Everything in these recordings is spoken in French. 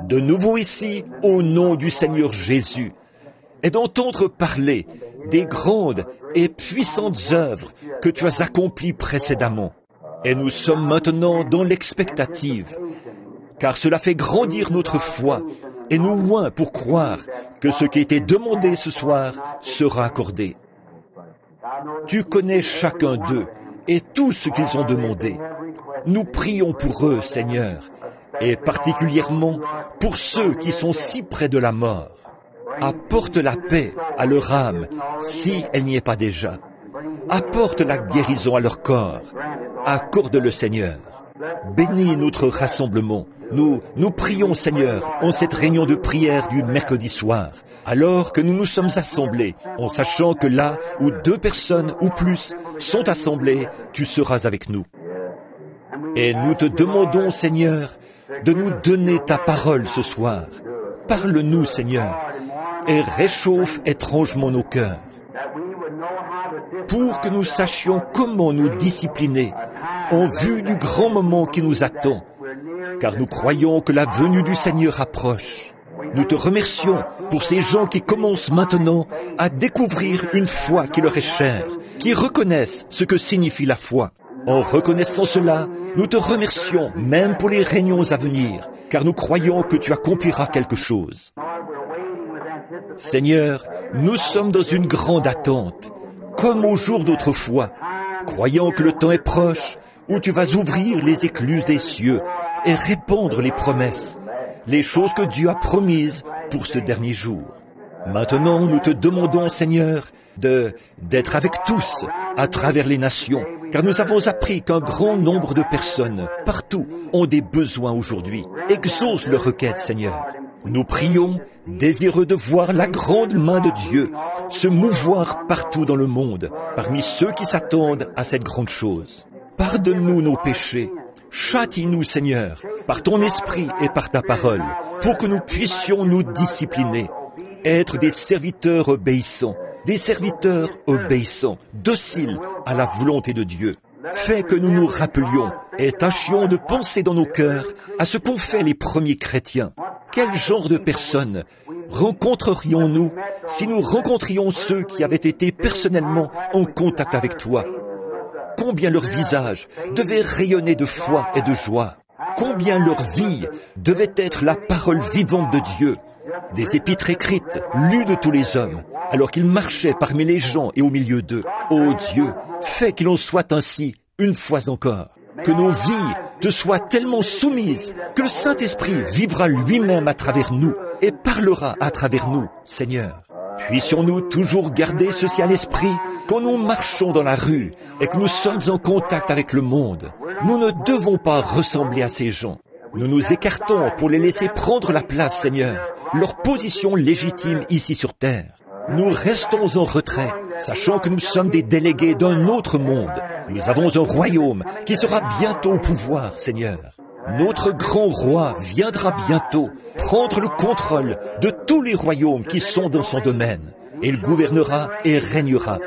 de nouveau ici, au nom du Seigneur Jésus, et d'entendre parler des grandes et puissantes œuvres que tu as accomplies précédemment. Et nous sommes maintenant dans l'expectative, car cela fait grandir notre foi et nous oint pour croire que ce qui a été demandé ce soir sera accordé. Tu connais chacun d'eux et tout ce qu'ils ont demandé. Nous prions pour eux, Seigneur, et particulièrement pour ceux qui sont si près de la mort. Apporte la paix à leur âme, si elle n'y est pas déjà. Apporte la guérison à leur corps. Accorde-le, Seigneur. Bénis notre rassemblement. Nous prions, Seigneur, en cette réunion de prière du mercredi soir, alors que nous nous sommes assemblés, en sachant que là où 2 personnes ou plus sont assemblées, tu seras avec nous. Et nous te demandons, Seigneur, de nous donner ta parole ce soir. Parle-nous, Seigneur, et réchauffe étrangement nos cœurs, pour que nous sachions comment nous discipliner en vue du grand moment qui nous attend, car nous croyons que la venue du Seigneur approche. Nous te remercions pour ces gens qui commencent maintenant à découvrir une foi qui leur est chère, qui reconnaissent ce que signifie la foi. En reconnaissant cela, nous te remercions même pour les réunions à venir, car nous croyons que tu accompliras quelque chose. Seigneur, nous sommes dans une grande attente, comme au jour d'autrefois, croyant que le temps est proche, où tu vas ouvrir les écluses des cieux et répandre les promesses, les choses que Dieu a promises pour ce dernier jour. Maintenant, nous te demandons, Seigneur, d'être avec tous à travers les nations, car nous avons appris qu'un grand nombre de personnes, partout, ont des besoins aujourd'hui. Exauce leurs requêtes, Seigneur. Nous prions, désireux de voir la grande main de Dieu se mouvoir partout dans le monde, parmi ceux qui s'attendent à cette grande chose. Pardonne-nous nos péchés. Châtie-nous, Seigneur, par ton esprit et par ta parole, pour que nous puissions nous discipliner, être des serviteurs obéissants, dociles à la volonté de Dieu. Fais que nous nous rappelions et tâchions de penser dans nos cœurs à ce qu'ont fait les premiers chrétiens. Quel genre de personnes rencontrerions-nous si nous rencontrions ceux qui avaient été personnellement en contact avec toi? Combien leur visage devait rayonner de foi et de joie. Combien leur vie devait être la parole vivante de Dieu. Des épîtres écrites, lues de tous les hommes, alors qu'ils marchaient parmi les gens et au milieu d'eux. Ô Dieu, fais qu'il en soit ainsi une fois encore. Que nos vies te soient tellement soumises que le Saint-Esprit vivra lui-même à travers nous et parlera à travers nous, Seigneur. Puissions-nous toujours garder ceci à l'esprit quand nous marchons dans la rue et que nous sommes en contact avec le monde. Nous ne devons pas ressembler à ces gens. Nous nous écartons pour les laisser prendre la place, Seigneur, leur position légitime ici sur terre. Nous restons en retrait, sachant que nous sommes des délégués d'un autre monde. Nous avons un royaume qui sera bientôt au pouvoir, Seigneur. Notre grand roi viendra bientôt prendre le contrôle de tous les royaumes qui sont dans son domaine. Il gouvernera et régnera.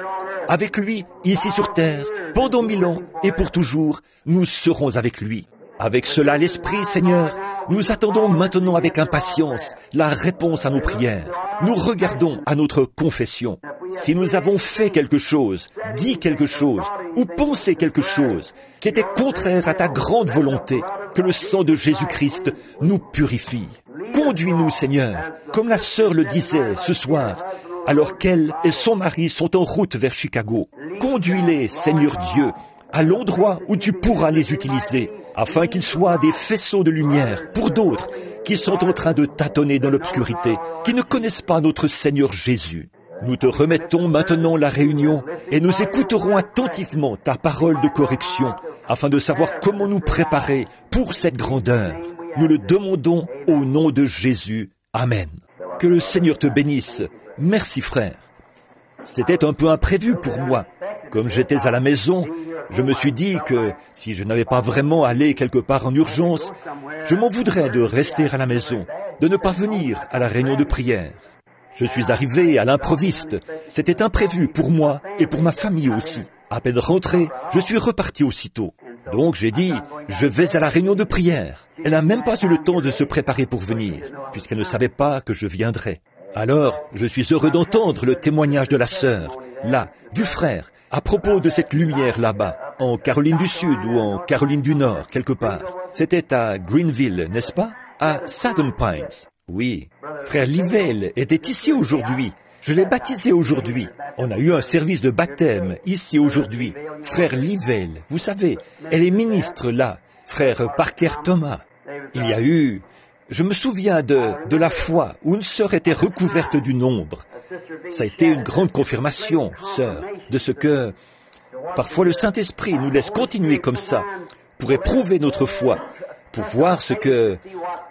Avec lui, ici sur terre, pendant 1000 ans et pour toujours, nous serons avec lui. Avec cela à l'esprit, Seigneur, nous attendons maintenant avec impatience la réponse à nos prières. Nous regardons à notre confession. Si nous avons fait quelque chose, dit quelque chose ou pensé quelque chose qui était contraire à ta grande volonté, que le sang de Jésus-Christ nous purifie. Conduis-nous, Seigneur, comme la sœur le disait ce soir, alors qu'elle et son mari sont en route vers Chicago. Conduis-les, Seigneur Dieu, à l'endroit où tu pourras les utiliser, afin qu'ils soient des faisceaux de lumière pour d'autres qui sont en train de tâtonner dans l'obscurité, qui ne connaissent pas notre Seigneur Jésus. Nous te remettons maintenant la réunion et nous écouterons attentivement ta parole de correction afin de savoir comment nous préparer pour cette grande heure. Nous le demandons au nom de Jésus. Amen. Que le Seigneur te bénisse. Merci, frère. C'était un peu imprévu pour moi. Comme j'étais à la maison, je me suis dit que si je n'avais pas vraiment allé quelque part en urgence, je m'en voudrais de rester à la maison, de ne pas venir à la réunion de prière. Je suis arrivé à l'improviste. C'était imprévu pour moi et pour ma famille aussi. À peine rentré, je suis reparti aussitôt. Donc j'ai dit, je vais à la réunion de prière. Elle n'a même pas eu le temps de se préparer pour venir, puisqu'elle ne savait pas que je viendrais. Alors, je suis heureux d'entendre le témoignage de la sœur, là, du frère, à propos de cette lumière là-bas, en Caroline du Sud ou en Caroline du Nord, quelque part. C'était à Greenville, n'est-ce pas? À Southern Pines. Oui. Frère Livelle était ici aujourd'hui. Je l'ai baptisé aujourd'hui. On a eu un service de baptême ici aujourd'hui. Frère Livelle, vous savez, elle est ministre là. Frère Parker Thomas. Il y a eu... Je me souviens de la fois où une sœur était recouverte du nombre. Ça a été une grande confirmation, sœur, de ce que... Parfois le Saint-Esprit nous laisse continuer comme ça pour éprouver notre foi, pour voir ce que...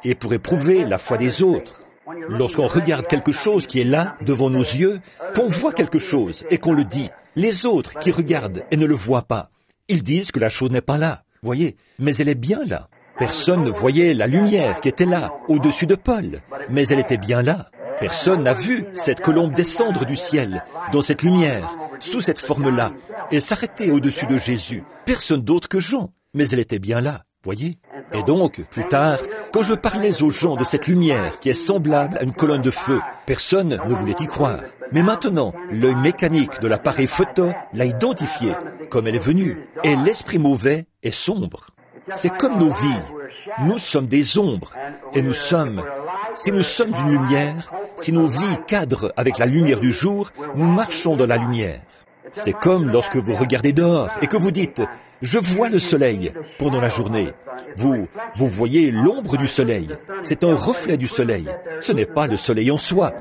et pour éprouver la foi des autres. Lorsqu'on regarde quelque chose qui est là, devant nos yeux, qu'on voit quelque chose et qu'on le dit, les autres qui regardent et ne le voient pas, ils disent que la chose n'est pas là, voyez, mais elle est bien là. Personne ne voyait la lumière qui était là, au-dessus de Paul, mais elle était bien là. Personne n'a vu cette colombe descendre du ciel, dans cette lumière, sous cette forme-là, et s'arrêter au-dessus de Jésus. Personne d'autre que Jean, mais elle était bien là, voyez. Et donc, plus tard, quand je parlais aux gens de cette lumière qui est semblable à une colonne de feu, personne ne voulait y croire. Mais maintenant, l'œil mécanique de l'appareil photo l'a identifiée, comme elle est venue, et l'esprit mauvais est sombre. C'est comme nos vies. Nous sommes des ombres, et si nous sommes d'une lumière, si nos vies cadrent avec la lumière du jour, nous marchons dans la lumière. C'est comme lorsque vous regardez dehors et que vous dites « Je vois le soleil » pendant la journée. Vous voyez l'ombre du soleil. C'est un reflet du soleil. Ce n'est pas le soleil en soi,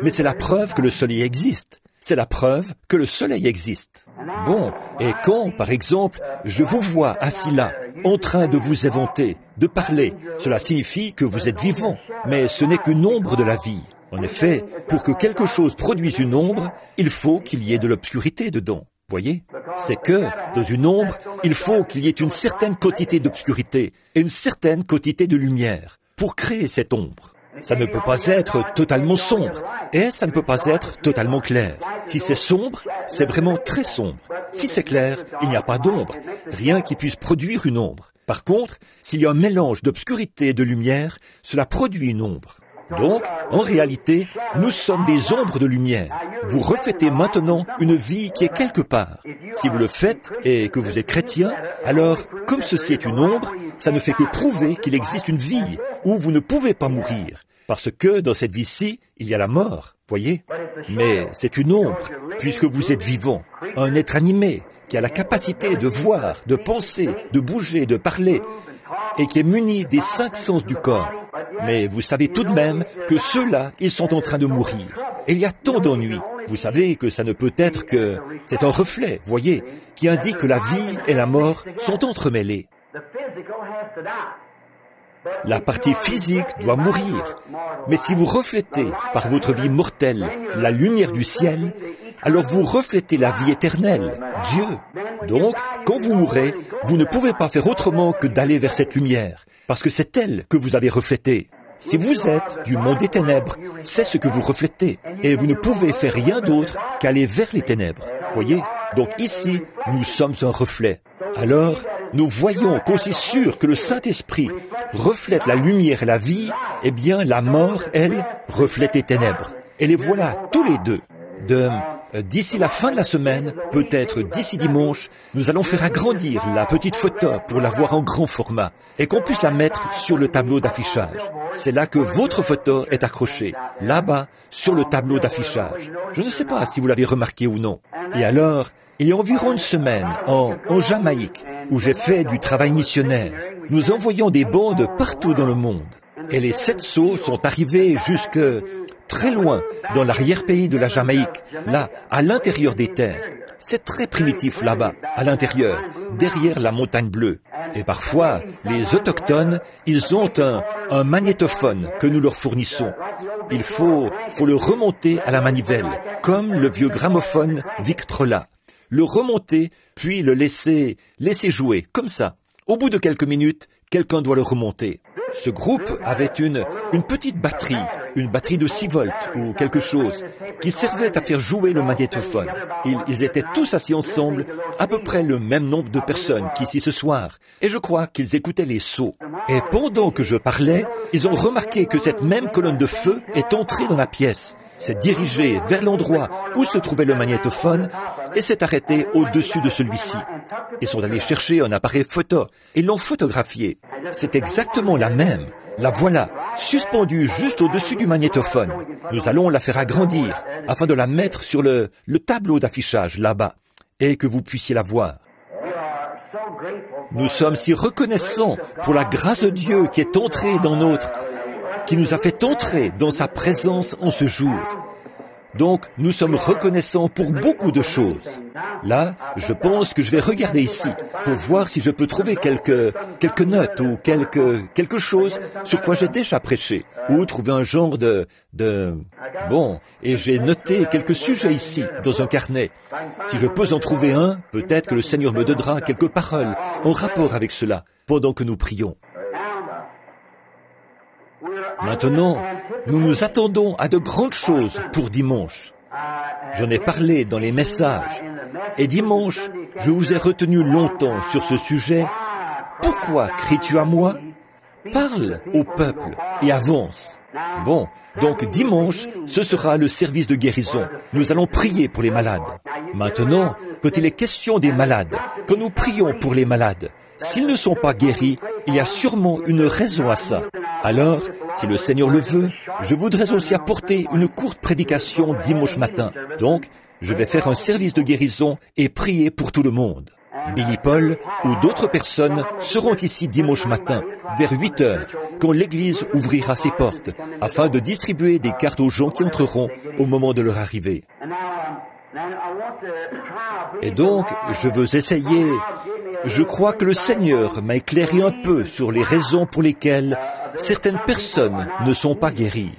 mais c'est la preuve que le soleil existe. C'est la preuve que le soleil existe. Bon, et quand, par exemple, je vous vois assis là, en train de vous éventer, de parler, cela signifie que vous êtes vivant, mais ce n'est qu'une ombre de la vie. En effet, pour que quelque chose produise une ombre, il faut qu'il y ait de l'obscurité dedans. Voyez? C'est que, dans une ombre, il faut qu'il y ait une certaine quantité d'obscurité et une certaine quantité de lumière pour créer cette ombre. Ça ne peut pas être totalement sombre et ça ne peut pas être totalement clair. Si c'est sombre, c'est vraiment très sombre. Si c'est clair, il n'y a pas d'ombre, rien qui puisse produire une ombre. Par contre, s'il y a un mélange d'obscurité et de lumière, cela produit une ombre. Donc, en réalité, nous sommes des ombres de lumière. Vous reflétez maintenant une vie qui est quelque part. Si vous le faites et que vous êtes chrétien, alors, comme ceci est une ombre, ça ne fait que prouver qu'il existe une vie où vous ne pouvez pas mourir. Parce que dans cette vie-ci, il y a la mort, voyez? Mais c'est une ombre, puisque vous êtes vivant, un être animé, qui a la capacité de voir, de penser, de bouger, de parler, et qui est muni des 5 sens du corps. Mais vous savez tout de même que ceux-là, ils sont en train de mourir. Et il y a tant d'ennuis. Vous savez que ça ne peut être que... C'est un reflet, voyez, qui indique que la vie et la mort sont entremêlées. La partie physique doit mourir. Mais si vous reflétez par votre vie mortelle la lumière du ciel, alors vous reflétez la vie éternelle, Dieu. Donc, quand vous mourrez, vous ne pouvez pas faire autrement que d'aller vers cette lumière, parce que c'est elle que vous avez reflétée. Si vous êtes du monde des ténèbres, c'est ce que vous reflétez, et vous ne pouvez faire rien d'autre qu'aller vers les ténèbres. Voyez? Donc ici, nous sommes un reflet. Alors, nous voyons qu'aussi sûr que le Saint-Esprit reflète la lumière et la vie, eh bien la mort, elle, reflète les ténèbres. Et les voilà tous les deux. D'ici la fin de la semaine, peut-être d'ici dimanche, nous allons faire agrandir la petite photo pour la voir en grand format et qu'on puisse la mettre sur le tableau d'affichage. C'est là que votre photo est accrochée, là-bas, sur le tableau d'affichage. Je ne sais pas si vous l'avez remarqué ou non. Et alors, il y a environ une semaine, en Jamaïque, où j'ai fait du travail missionnaire, nous envoyons des bandes partout dans le monde. Et les 7 sceaux sont arrivés jusque très loin dans l'arrière-pays de la Jamaïque, là, à l'intérieur des terres. C'est très primitif là-bas, à l'intérieur, derrière la montagne bleue. Et parfois, les autochtones, ils ont un magnétophone que nous leur fournissons. Il faut le remonter à la manivelle, comme le vieux gramophone Victrola. Le remonter, puis le laisser jouer, comme ça. Au bout de quelques minutes, quelqu'un doit le remonter. Ce groupe avait une petite batterie une batterie de 6 volts ou quelque chose, qui servait à faire jouer le magnétophone. Ils étaient tous assis ensemble, à peu près le même nombre de personnes qu'ici ce soir, et je crois qu'ils écoutaient les sauts. Et pendant que je parlais, ils ont remarqué que cette même colonne de feu est entrée dans la pièce, s'est dirigée vers l'endroit où se trouvait le magnétophone et s'est arrêtée au-dessus de celui-ci. Ils sont allés chercher un appareil photo et l'ont photographié. C'est exactement la même. La voilà, suspendue juste au-dessus du magnétophone. Nous allons la faire agrandir afin de la mettre sur le tableau d'affichage là-bas et que vous puissiez la voir. Nous sommes si reconnaissants pour la grâce de Dieu qui est entrée dans qui nous a fait entrer dans sa présence en ce jour. Donc, nous sommes reconnaissants pour beaucoup de choses. Là, je pense que je vais regarder ici pour voir si je peux trouver quelques notes ou quelque chose sur quoi j'ai déjà prêché ou trouver un genre Bon, et j'ai noté quelques sujets ici dans un carnet. Si je peux en trouver un, peut-être que le Seigneur me donnera quelques paroles en rapport avec cela pendant que nous prions. Maintenant, nous nous attendons à de grandes choses pour dimanche. J'en ai parlé dans les messages. Et dimanche, je vous ai retenu longtemps sur ce sujet. Pourquoi cries-tu à moi? Parle au peuple et avance. Bon, donc dimanche, ce sera le service de guérison. Nous allons prier pour les malades. Maintenant, quand il est question des malades, quand nous prions pour les malades, s'ils ne sont pas guéris, il y a sûrement une raison à ça. Alors, si le Seigneur le veut, je voudrais aussi apporter une courte prédication dimanche matin. Donc, je vais faire un service de guérison et prier pour tout le monde. Billy Paul ou d'autres personnes seront ici dimanche matin, vers 8 heures, quand l'Église ouvrira ses portes, afin de distribuer des cartes aux gens qui entreront au moment de leur arrivée. Et donc, je veux essayer. Je crois que le Seigneur m'a éclairé un peu sur les raisons pour lesquelles certaines personnes ne sont pas guéries.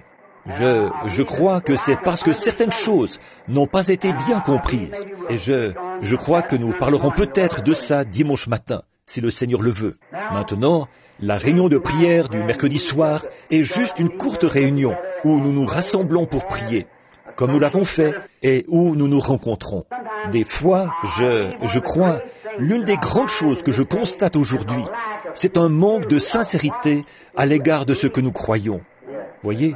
Je crois que c'est parce que certaines choses n'ont pas été bien comprises. Et je crois que nous parlerons peut-être de ça dimanche matin, si le Seigneur le veut. Maintenant, la réunion de prière du mercredi soir est juste une courte réunion où nous nous rassemblons pour prier, comme nous l'avons fait et où nous nous rencontrons. Des fois, je crois, l'une des grandes choses que je constate aujourd'hui, c'est un manque de sincérité à l'égard de ce que nous croyons. Voyez.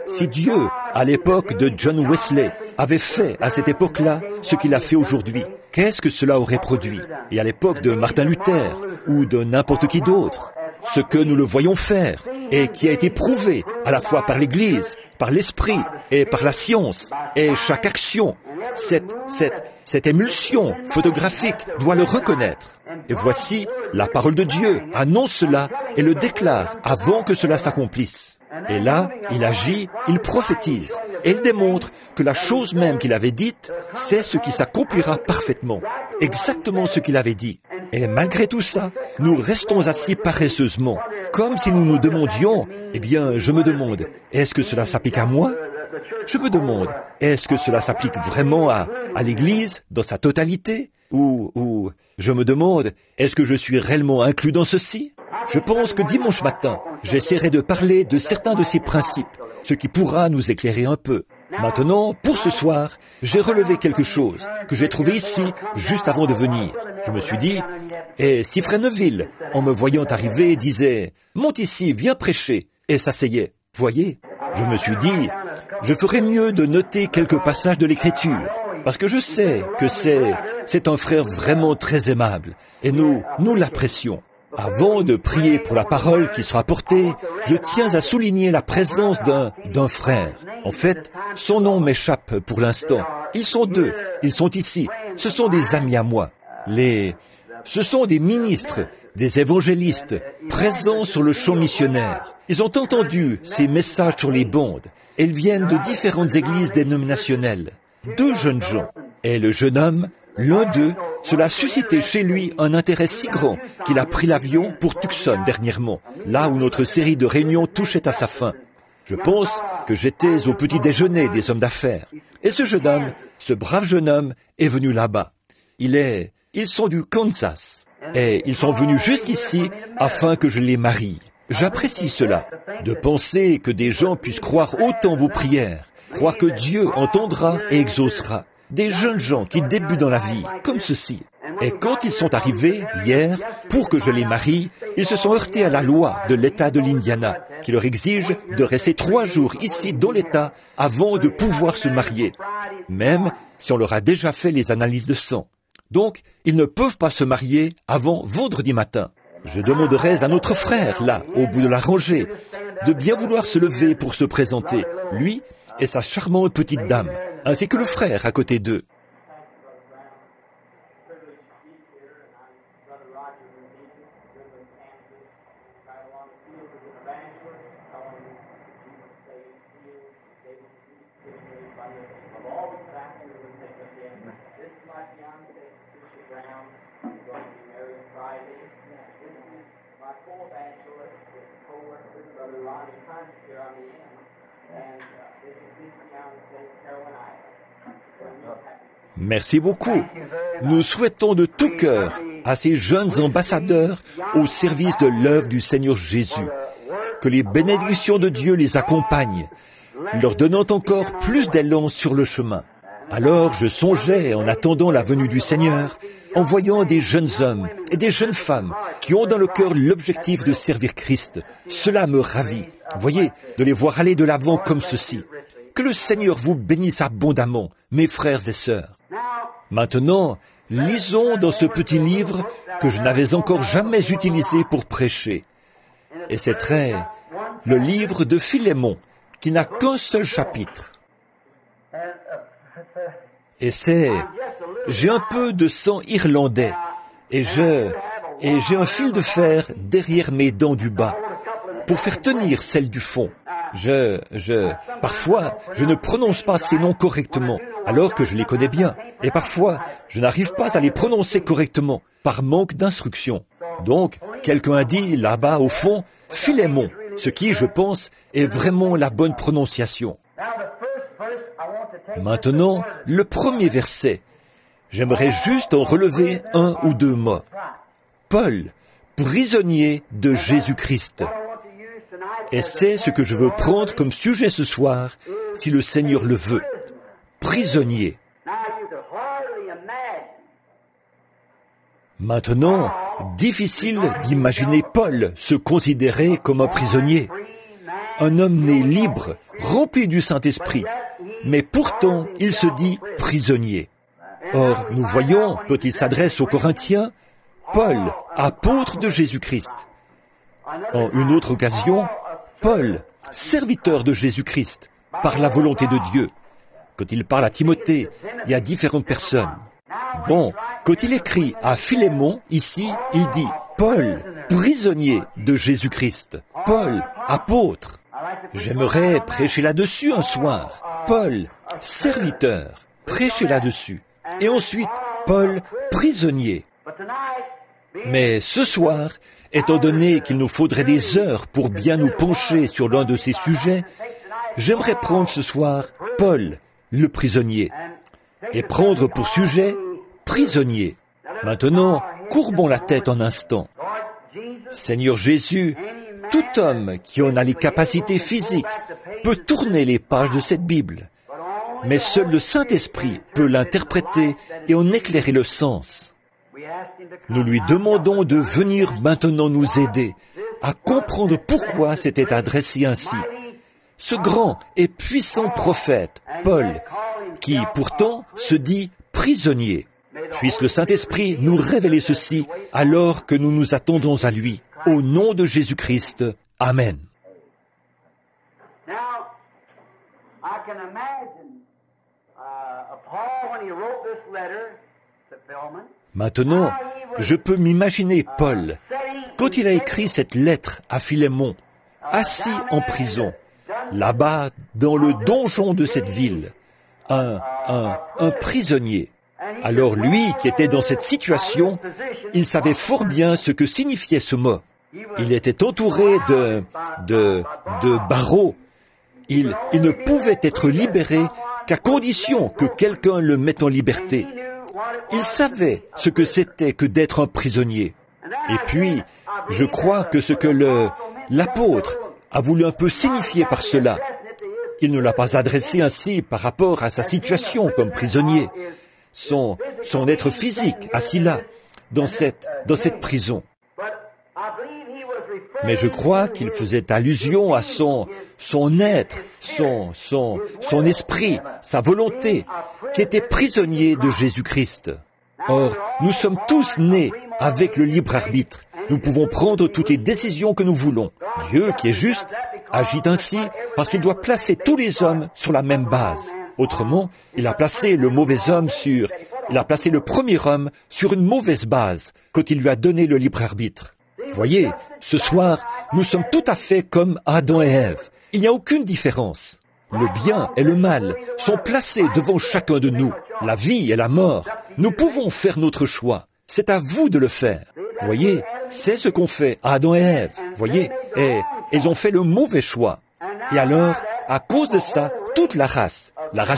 Si Dieu, à l'époque de John Wesley, avait fait à cette époque-là ce qu'il a fait aujourd'hui, qu'est-ce que cela aurait produit? Et à l'époque de Martin Luther, ou de n'importe qui d'autre, ce que nous le voyons faire, et qui a été prouvé à la fois par l'Église, par l'Esprit, et par la science, et chaque action, cette émulsion photographique doit le reconnaître. Et voici, la parole de Dieu annonce cela et le déclare avant que cela s'accomplisse. Et là, il agit, il prophétise, et il démontre que la chose même qu'il avait dite, c'est ce qui s'accomplira parfaitement, exactement ce qu'il avait dit. Et malgré tout ça, nous restons assis paresseusement, comme si nous nous demandions, eh bien, je me demande, est-ce que cela s'applique à moi? Je me demande, est-ce que cela s'applique vraiment à l'Église, dans sa totalité? Ou je me demande, est-ce que je suis réellement inclus dans ceci? Je pense que dimanche matin, j'essaierai de parler de certains de ces principes, ce qui pourra nous éclairer un peu. Maintenant, pour ce soir, j'ai relevé quelque chose que j'ai trouvé ici juste avant de venir. Je me suis dit, et si Frère Neville, en me voyant arriver, disait « Monte ici, viens prêcher » et s'asseyait, voyez? Je me suis dit, je ferais mieux de noter quelques passages de l'Écriture, parce que je sais que c'est un frère vraiment très aimable, et nous l'apprécions. Avant de prier pour la parole qui sera portée, je tiens à souligner la présence d'un frère. En fait, son nom m'échappe pour l'instant. Ils sont deux, ils sont ici. Ce sont des amis à moi. Ce sont des ministres, des évangélistes, présents sur le champ missionnaire. Ils ont entendu ces messages sur les bandes. Ils viennent de différentes églises dénominationnelles. 2 jeunes gens. Et le jeune homme, l'un d'eux, cela a suscité chez lui un intérêt si grand qu'il a pris l'avion pour Tucson dernièrement, là où notre série de réunions touchait à sa fin. Je pense que j'étais au petit déjeuner des hommes d'affaires. Et ce jeune homme, ce brave jeune homme, est venu là-bas. Ils sont du Kansas. Et ils sont venus jusqu'ici afin que je les marie. J'apprécie cela, de penser que des gens puissent croire autant vos prières, croire que Dieu entendra et exaucera. Des jeunes gens qui débutent dans la vie, comme ceci. Et quand ils sont arrivés, hier, pour que je les marie, ils se sont heurtés à la loi de l'État de l'Indiana, qui leur exige de rester 3 jours ici dans l'État avant de pouvoir se marier, même si on leur a déjà fait les analyses de sang. Donc, ils ne peuvent pas se marier avant vendredi matin. Je demanderais à notre frère, là, au bout de la rangée, de bien vouloir se lever pour se présenter, lui et sa charmante petite dame, ainsi que le frère à côté d'eux. Merci beaucoup. Nous souhaitons de tout cœur à ces jeunes ambassadeurs au service de l'œuvre du Seigneur Jésus, que les bénédictions de Dieu les accompagnent, leur donnant encore plus d'élan sur le chemin. Alors je songeais, en attendant la venue du Seigneur, en voyant des jeunes hommes et des jeunes femmes qui ont dans le cœur l'objectif de servir Christ. Cela me ravit, voyez, de les voir aller de l'avant comme ceci. Que le Seigneur vous bénisse abondamment, mes frères et sœurs. Maintenant, lisons dans ce petit livre que je n'avais encore jamais utilisé pour prêcher. Et c'est le livre de Philémon, qui n'a qu'un seul chapitre. Et j'ai un peu de sang irlandais, et j'ai un fil de fer derrière mes dents du bas, pour faire tenir celle du fond. Parfois, je ne prononce pas ces noms correctement, alors que je les connais bien. Et parfois, je n'arrive pas à les prononcer correctement, par manque d'instruction. Donc, quelqu'un a dit, là-bas au fond, Philémon, ce qui, je pense, est vraiment la bonne prononciation. Maintenant, le premier verset. J'aimerais juste en relever 1 ou 2 mots. Paul, prisonnier de Jésus-Christ. Et c'est ce que je veux prendre comme sujet ce soir, si le Seigneur le veut. Prisonnier. Maintenant, difficile d'imaginer Paul se considérer comme un prisonnier. Un homme né libre, rempli du Saint-Esprit. Mais pourtant, il se dit prisonnier. Or, nous voyons, quand il s'adresse aux Corinthiens, Paul, apôtre de Jésus-Christ. En une autre occasion, Paul, serviteur de Jésus-Christ, par la volonté de Dieu. Quand il parle à Timothée et à différentes personnes. Bon, quand il écrit à Philémon, ici, il dit Paul, prisonnier de Jésus-Christ. Paul, apôtre. J'aimerais prêcher là-dessus un soir. Paul, serviteur, prêcher là-dessus. Et ensuite, Paul, prisonnier. Mais ce soir, étant donné qu'il nous faudrait des heures pour bien nous pencher sur l'un de ces sujets, j'aimerais prendre ce soir Paul, le prisonnier, et prendre pour sujet prisonnier. Maintenant, courbons la tête un instant. Seigneur Jésus, tout homme qui en a les capacités physiques peut tourner les pages de cette Bible, mais seul le Saint-Esprit peut l'interpréter et en éclairer le sens. Nous lui demandons de venir maintenant nous aider à comprendre pourquoi c'était adressé ainsi. Ce grand et puissant prophète, Paul, qui pourtant se dit prisonnier. Puisse le Saint-Esprit nous révéler ceci alors que nous nous attendons à lui. Au nom de Jésus-Christ. Amen. Maintenant, je peux m'imaginer Paul, quand il a écrit cette lettre à Philémon, assis en prison, là-bas dans le donjon de cette ville, un prisonnier. Alors lui, qui était dans cette situation, il savait fort bien ce que signifiait ce mot. Il était entouré de barreaux. Il ne pouvait être libéré qu'à condition que quelqu'un le mette en liberté. Il savait ce que c'était que d'être un prisonnier. Et puis, je crois que ce que l'apôtre a voulu un peu signifier par cela. Il ne l'a pas adressé ainsi par rapport à sa situation comme prisonnier, son être physique assis là, dans cette prison. Mais je crois qu'il faisait allusion à son être, son esprit, sa volonté, qui était prisonnier de Jésus-Christ. Or, nous sommes tous nés avec le libre arbitre. Nous pouvons prendre toutes les décisions que nous voulons. Dieu, qui est juste, agit ainsi parce qu'il doit placer tous les hommes sur la même base. Autrement, il a placé le premier homme sur une mauvaise base quand il lui a donné le libre arbitre. Voyez, ce soir, nous sommes tout à fait comme Adam et Ève. Il n'y a aucune différence. Le bien et le mal sont placés devant chacun de nous. La vie et la mort. Nous pouvons faire notre choix. C'est à vous de le faire. Voyez, c'est ce qu'ont fait Adam et Ève. Voyez, et ils ont fait le mauvais choix. Et alors, à cause de ça, toute la race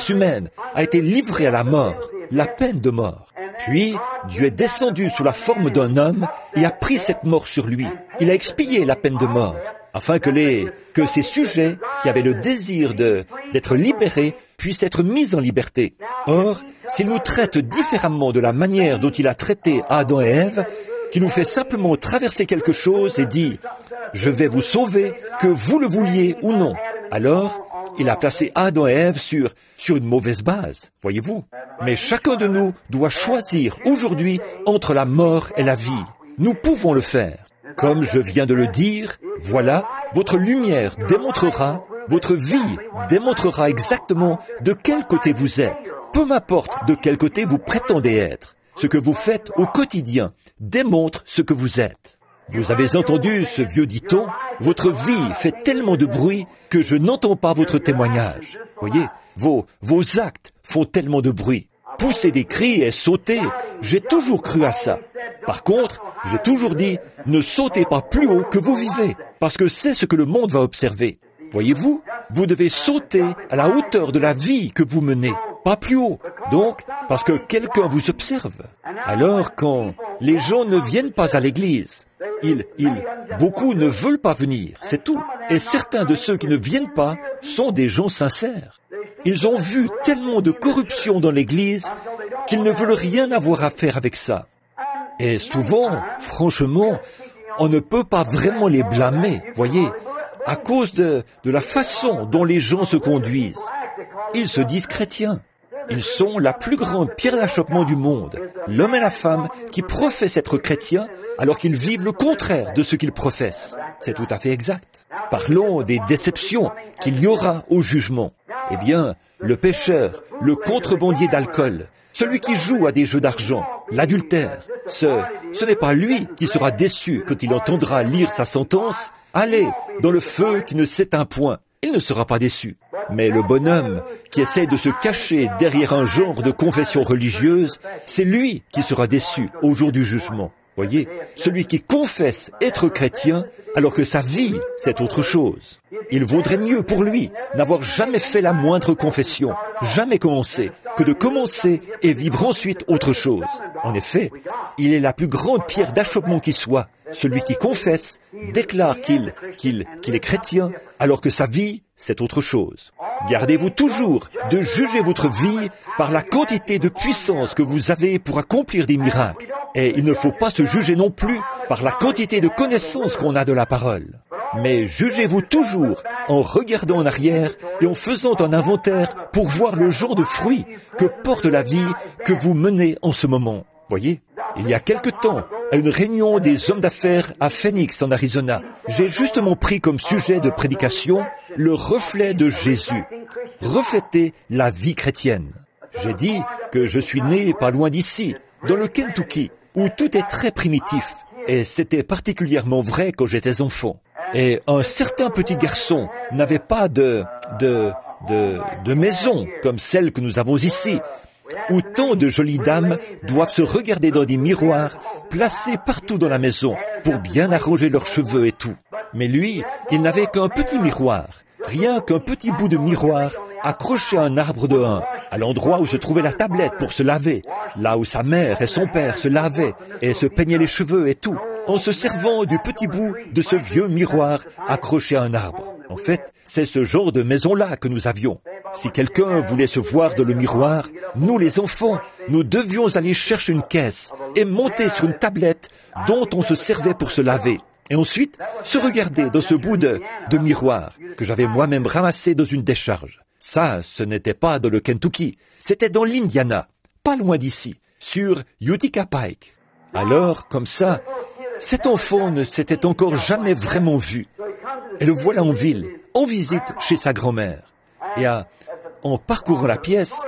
humaine, a été livrée à la mort, la peine de mort. Puis, Dieu est descendu sous la forme d'un homme et a pris cette mort sur lui. Il a expié la peine de mort, afin que ces sujets qui avaient le désir d'être libérés puissent être mis en liberté. Or, s'il nous traite différemment de la manière dont il a traité Adam et Ève, qui nous fait simplement traverser quelque chose et dit « Je vais vous sauver, que vous le vouliez ou non », alors il a placé Adam et Ève sur une mauvaise base, voyez-vous. Mais chacun de nous doit choisir aujourd'hui entre la mort et la vie. Nous pouvons le faire. Comme je viens de le dire, voilà, votre lumière démontrera, votre vie démontrera exactement de quel côté vous êtes. Peu m'importe de quel côté vous prétendez être. Ce que vous faites au quotidien démontre ce que vous êtes. Vous avez entendu ce vieux dicton, votre vie fait tellement de bruit que je n'entends pas votre témoignage. Voyez, vos actes font tellement de bruit. Pousser des cris et sauter, j'ai toujours cru à ça. Par contre, j'ai toujours dit, ne sautez pas plus haut que vous vivez, parce que c'est ce que le monde va observer. Voyez-vous, vous devez sauter à la hauteur de la vie que vous menez, pas plus haut. Donc, parce que quelqu'un vous observe. Alors, quand les gens ne viennent pas à l'église, beaucoup ne veulent pas venir, c'est tout. Et certains de ceux qui ne viennent pas sont des gens sincères. Ils ont vu tellement de corruption dans l'église qu'ils ne veulent rien avoir à faire avec ça. Et souvent, franchement, on ne peut pas vraiment les blâmer, voyez, à cause de la façon dont les gens se conduisent. Ils se disent chrétiens. Ils sont la plus grande pierre d'achoppement du monde. L'homme et la femme qui professent être chrétiens alors qu'ils vivent le contraire de ce qu'ils professent. C'est tout à fait exact. Parlons des déceptions qu'il y aura au jugement. Eh bien, le pécheur, le contrebandier d'alcool, celui qui joue à des jeux d'argent, l'adultère, ce n'est pas lui qui sera déçu quand il entendra lire sa sentence. Allez dans le feu qui ne s'éteint point. Il ne sera pas déçu. Mais le bonhomme qui essaie de se cacher derrière un genre de confession religieuse, c'est lui qui sera déçu au jour du jugement. Voyez, celui qui confesse être chrétien alors que sa vie, c'est autre chose. Il vaudrait mieux pour lui n'avoir jamais fait la moindre confession, jamais commencé, que de commencer et vivre ensuite autre chose. En effet, il est la plus grande pierre d'achoppement qui soit. Celui qui confesse déclare qu'il est chrétien alors que sa vie, c'est autre chose. Gardez-vous toujours de juger votre vie par la quantité de puissance que vous avez pour accomplir des miracles. Et il ne faut pas se juger non plus par la quantité de connaissances qu'on a de la parole. Mais jugez-vous toujours en regardant en arrière et en faisant un inventaire pour voir le genre de fruits que porte la vie que vous menez en ce moment. Voyez, il y a quelque temps, à une réunion des hommes d'affaires à Phoenix, en Arizona, j'ai justement pris comme sujet de prédication le reflet de Jésus, refléter la vie chrétienne. J'ai dit que je suis né pas loin d'ici, dans le Kentucky, où tout est très primitif, et c'était particulièrement vrai quand j'étais enfant. Et un certain petit garçon n'avait pas de maison comme celle que nous avons ici, où tant de jolies dames doivent se regarder dans des miroirs placés partout dans la maison pour bien arranger leurs cheveux et tout. Mais lui, il n'avait qu'un petit miroir, rien qu'un petit bout de miroir accroché à un arbre de hun, à l'endroit où se trouvait la tablette pour se laver, là où sa mère et son père se lavaient et se peignaient les cheveux et tout. en se servant du petit bout de ce vieux miroir accroché à un arbre. En fait, c'est ce genre de maison-là que nous avions. Si quelqu'un voulait se voir dans le miroir, nous les enfants, nous devions aller chercher une caisse et monter sur une tablette dont on se servait pour se laver. Et ensuite, se regarder dans ce bout de miroir que j'avais moi-même ramassé dans une décharge. Ça, ce n'était pas dans le Kentucky, c'était dans l'Indiana, pas loin d'ici, sur Utica Pike. Alors, comme ça, cet enfant ne s'était encore jamais vraiment vu. Et le voilà en ville, en visite chez sa grand-mère. Et en parcourant la pièce,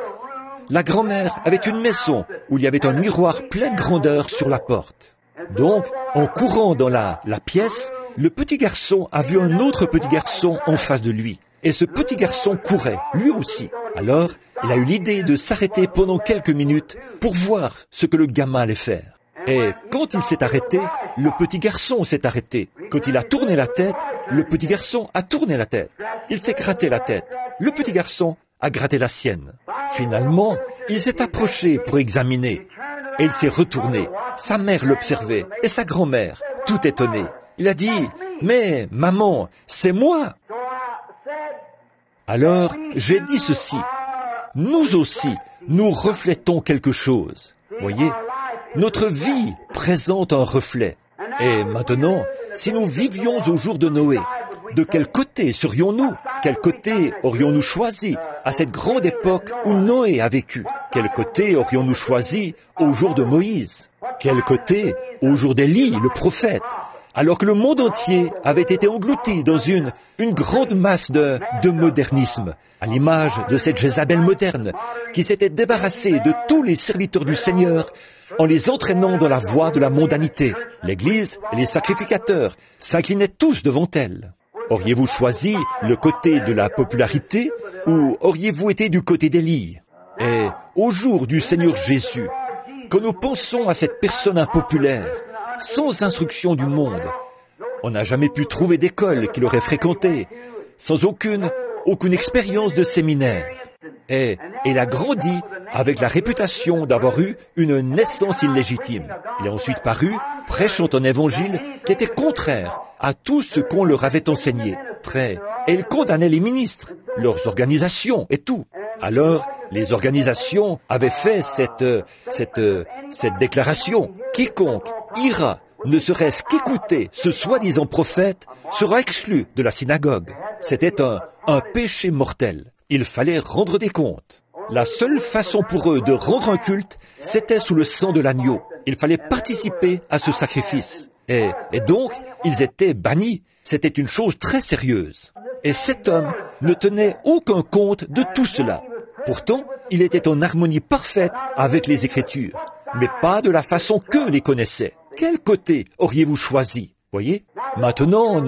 la grand-mère avait une maison où il y avait un miroir plein de grandeur sur la porte. Donc, en courant dans la pièce, le petit garçon a vu un autre petit garçon en face de lui. Et ce petit garçon courait, lui aussi. Alors, il a eu l'idée de s'arrêter pendant quelques minutes pour voir ce que le gamin allait faire. Et quand il s'est arrêté, le petit garçon s'est arrêté. Quand il a tourné la tête, le petit garçon a tourné la tête. Il s'est gratté la tête. Le petit garçon a gratté la sienne. Finalement, il s'est approché pour examiner. Et il s'est retourné. Sa mère l'observait et sa grand-mère, tout étonnée. Il a dit, « Mais, maman, c'est moi !» Alors, j'ai dit ceci. Nous aussi, nous reflétons quelque chose. Voyez, notre vie présente un reflet. Et maintenant, si nous vivions au jour de Noé, de quel côté serions-nous? Quel côté aurions-nous choisi à cette grande époque où Noé a vécu? Quel côté aurions-nous choisi au jour de Moïse? Quel côté au jour d'Élie, le prophète? Alors que le monde entier avait été englouti dans une grande masse de modernisme, à l'image de cette Jézabel moderne, qui s'était débarrassée de tous les serviteurs du Seigneur en les entraînant dans la voie de la mondanité. L'Église et les sacrificateurs s'inclinaient tous devant elle. Auriez-vous choisi le côté de la popularité ou auriez-vous été du côté d'Élie? Et au jour du Seigneur Jésus, quand nous pensons à cette personne impopulaire, sans instruction du monde, on n'a jamais pu trouver d'école qu'il aurait fréquentée, sans aucune expérience de séminaire. Et il a grandi avec la réputation d'avoir eu une naissance illégitime. Il est ensuite paru, prêchant un évangile qui était contraire à tout ce qu'on leur avait enseigné. Et il condamnait les ministres, leurs organisations et tout. Alors, les organisations avaient fait cette déclaration. Quiconque ira, ne serait-ce qu'écouter ce soi-disant prophète, sera exclu de la synagogue. C'était un péché mortel. Il fallait rendre des comptes. La seule façon pour eux de rendre un culte, c'était sous le sang de l'agneau. Il fallait participer à ce sacrifice. Et donc, ils étaient bannis. C'était une chose très sérieuse. Et cet homme ne tenait aucun compte de tout cela. Pourtant, il était en harmonie parfaite avec les Écritures, mais pas de la façon qu'eux les connaissaient. Quel côté auriez-vous choisi? Voyez? Maintenant,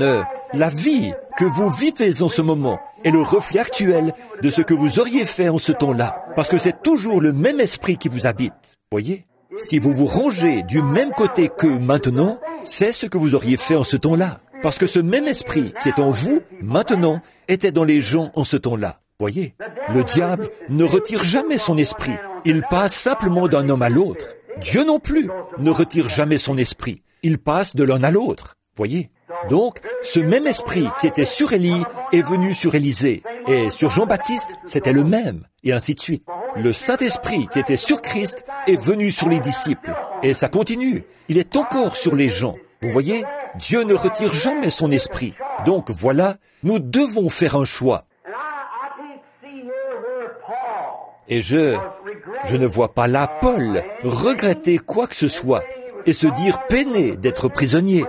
la vie que vous vivez en ce moment est le reflet actuel de ce que vous auriez fait en ce temps-là, parce que c'est toujours le même esprit qui vous habite. Voyez? Si vous vous rangez du même côté qu'eux maintenant, c'est ce que vous auriez fait en ce temps-là, parce que ce même esprit qui est en vous maintenant était dans les gens en ce temps-là. Voyez? Le diable ne retire jamais son esprit. Il passe simplement d'un homme à l'autre. Dieu non plus ne retire jamais son esprit. Il passe de l'un à l'autre. Voyez? Donc, ce même esprit qui était sur Élie est venu sur Élisée. Et sur Jean-Baptiste, c'était le même. Et ainsi de suite. Le Saint-Esprit qui était sur Christ est venu sur les disciples. Et ça continue. Il est encore sur les gens. Vous voyez? Dieu ne retire jamais son esprit. Donc voilà, nous devons faire un choix. Et je ne vois pas là Paul regretter quoi que ce soit et se dire peiné d'être prisonnier.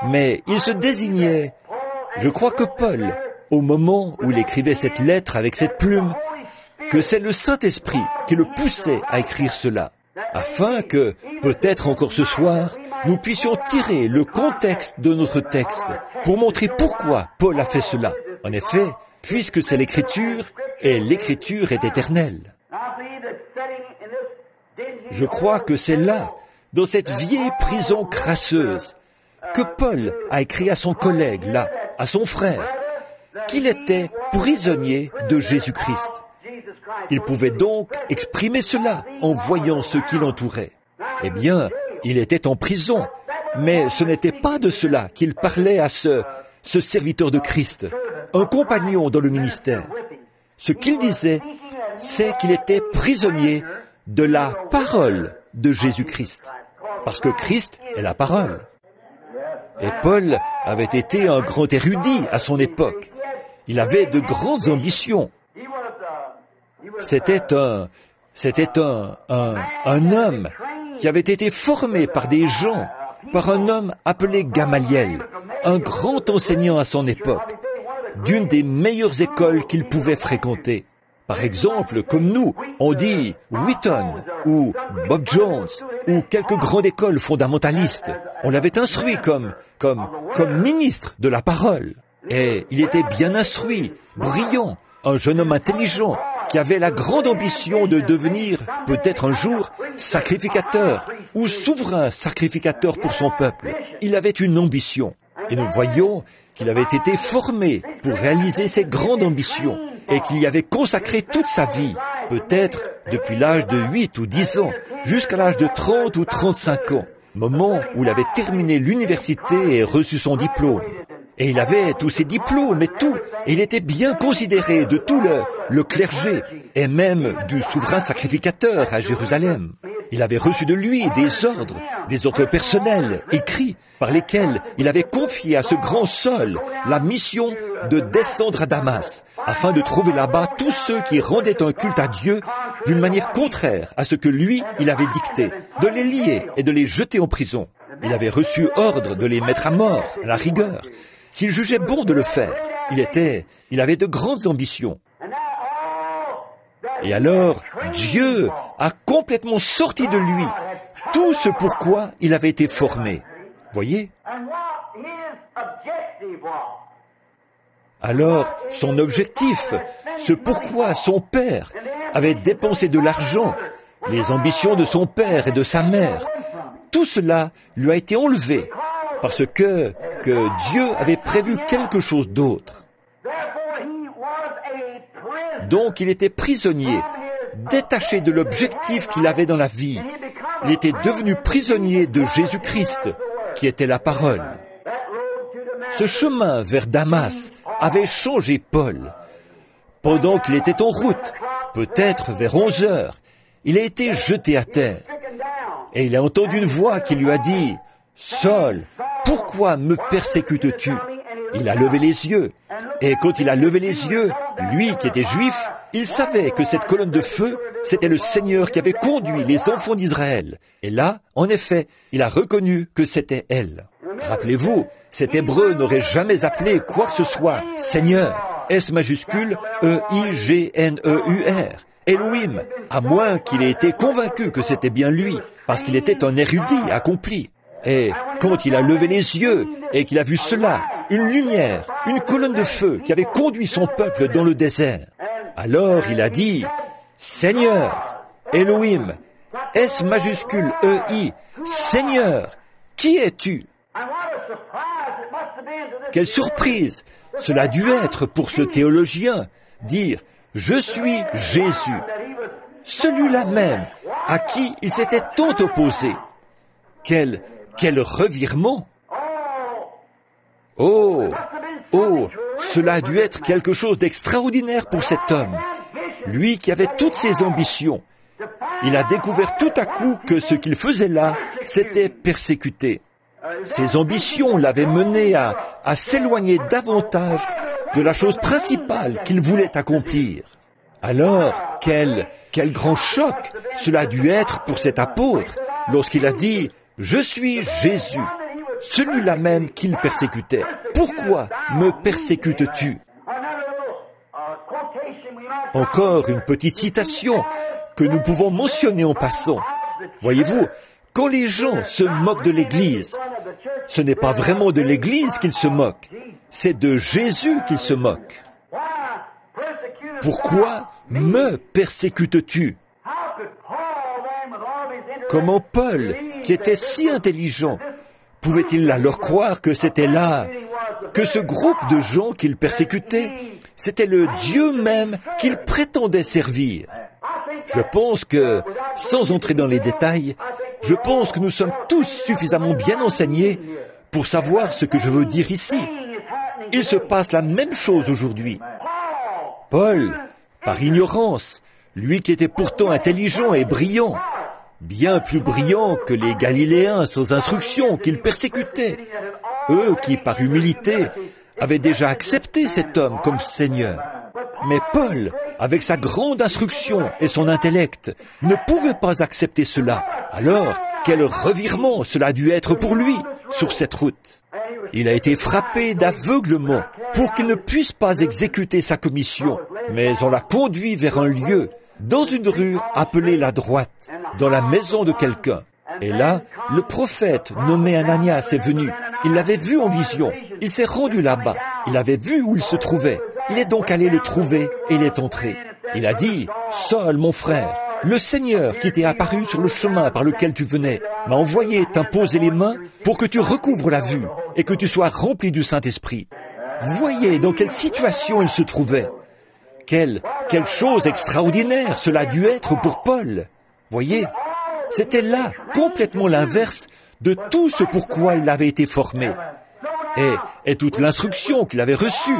Mais il se désignait. Je crois que Paul, au moment où il écrivait cette lettre avec cette plume, que c'est le Saint-Esprit qui le poussait à écrire cela, afin que, peut-être encore ce soir, nous puissions tirer le contexte de notre texte pour montrer pourquoi Paul a fait cela. En effet, puisque c'est l'Écriture, et l'Écriture est éternelle. Je crois que c'est là, dans cette vieille prison crasseuse, que Paul a écrit à son collègue, là, à son frère, qu'il était prisonnier de Jésus-Christ. Il pouvait donc exprimer cela en voyant ce qui l'entourait. Eh bien, il était en prison, Mais ce n'était pas de cela qu'il parlait à ce serviteur de Christ, un compagnon dans le ministère. Ce qu'il disait, c'est qu'il était prisonnier de la parole de Jésus-Christ, parce que Christ est la parole. Et Paul avait été un grand érudit à son époque. Il avait de grandes ambitions. C'était un homme qui avait été formé par des gens, par un homme appelé Gamaliel, un grand enseignant à son époque, d'une des meilleures écoles qu'il pouvait fréquenter. Par exemple, comme nous, on dit Wheaton ou Bob Jones ou quelques grandes écoles fondamentalistes. On l'avait instruit comme ministre de la parole. Et il était bien instruit, brillant, un jeune homme intelligent qui avait la grande ambition de devenir, peut-être un jour, sacrificateur ou souverain sacrificateur pour son peuple. Il avait une ambition. Et nous voyons qu'il avait été formé pour réaliser cette grande ambition et qu'il y avait consacré toute sa vie, peut-être depuis l'âge de 8 ou 10 ans, jusqu'à l'âge de 30 ou 35 ans, moment où il avait terminé l'université et reçu son diplôme. Et il avait tous ses diplômes et tout, et il était bien considéré de tout le clergé, et même du souverain sacrificateur à Jérusalem. Il avait reçu de lui des ordres personnels, écrits, par lesquels il avait confié à ce grand Saul la mission de descendre à Damas, afin de trouver là-bas tous ceux qui rendaient un culte à Dieu d'une manière contraire à ce que lui, il avait dicté, de les lier et de les jeter en prison. Il avait reçu ordre de les mettre à mort, à la rigueur. S'il jugeait bon de le faire, il avait de grandes ambitions. Et alors, Dieu a complètement sorti de lui tout ce pourquoi il avait été formé. Voyez? Alors, son objectif, ce pourquoi son père avait dépensé de l'argent, les ambitions de son père et de sa mère, tout cela lui a été enlevé parce que Dieu avait prévu quelque chose d'autre. Donc il était prisonnier, détaché de l'objectif qu'il avait dans la vie. Il était devenu prisonnier de Jésus-Christ, qui était la parole. Ce chemin vers Damas avait changé Paul. Pendant qu'il était en route, peut-être vers 11 heures, il a été jeté à terre. Et il a entendu une voix qui lui a dit, « Saul, pourquoi me persécutes-tu » Il a levé les yeux. Et quand il a levé les yeux, lui qui était juif, il savait que cette colonne de feu, c'était le Seigneur qui avait conduit les enfants d'Israël. Et là, en effet, il a reconnu que c'était elle. Rappelez-vous, cet Hébreu n'aurait jamais appelé quoi que ce soit Seigneur, S majuscule, E-I-G-N-E-U-R, Elohim, à moins qu'il ait été convaincu que c'était bien lui, parce qu'il était un érudit accompli. Et quand il a levé les yeux et qu'il a vu cela, une lumière, une colonne de feu qui avait conduit son peuple dans le désert, alors il a dit, « Seigneur, Elohim, S majuscule E-I, Seigneur, qui es-tu » Quelle surprise cela a dû être pour ce théologien, dire « Je suis Jésus », celui-là même à qui il s'était tant opposé. Quel revirement! Oh, cela a dû être quelque chose d'extraordinaire pour cet homme. Lui qui avait toutes ses ambitions, il a découvert tout à coup que ce qu'il faisait là, c'était persécuter. Ses ambitions l'avaient mené à s'éloigner davantage de la chose principale qu'il voulait accomplir. Alors, quel grand choc cela a dû être pour cet apôtre lorsqu'il a dit « Je suis Jésus », celui-là même qu'il persécutait. Pourquoi me persécutes-tu? Encore une petite citation que nous pouvons mentionner en passant. Voyez-vous, quand les gens se moquent de l'Église, ce n'est pas vraiment de l'Église qu'ils se moquent, c'est de Jésus qu'ils se moquent. Pourquoi me persécutes-tu? Comment Paul, qui était si intelligent, pouvait-il alors croire que c'était là, que ce groupe de gens qu'il persécutait, c'était le Dieu même qu'il prétendait servir? Je pense que, sans entrer dans les détails, Je pense que nous sommes tous suffisamment bien enseignés pour savoir ce que je veux dire ici. Il se passe la même chose aujourd'hui. Paul, par ignorance, lui qui était pourtant intelligent et brillant, bien plus brillant que les Galiléens sans instruction qu'il persécutait, eux qui, par humilité, avaient déjà accepté cet homme comme Seigneur. Mais Paul, avec sa grande instruction et son intellect, ne pouvait pas accepter cela. Alors, quel revirement cela a dû être pour lui sur cette route. Il a été frappé d'aveuglement pour qu'il ne puisse pas exécuter sa commission, mais on l'a conduit vers un lieu, dans une rue appelée la droite, dans la maison de quelqu'un. Et là, le prophète nommé Ananias est venu. Il l'avait vu en vision. Il s'est rendu là-bas. Il avait vu où il se trouvait. Il est donc allé le trouver et il est entré. Il a dit, « Saul, mon frère, le Seigneur qui t'est apparu sur le chemin par lequel tu venais m'a envoyé t'imposer les mains pour que tu recouvres la vue et que tu sois rempli du Saint-Esprit. » Voyez dans quelle situation il se trouvait. Quelle chose extraordinaire cela a dû être pour Paul. Voyez, c'était là complètement l'inverse de tout ce pourquoi il avait été formé. Et toute l'instruction qu'il avait reçue,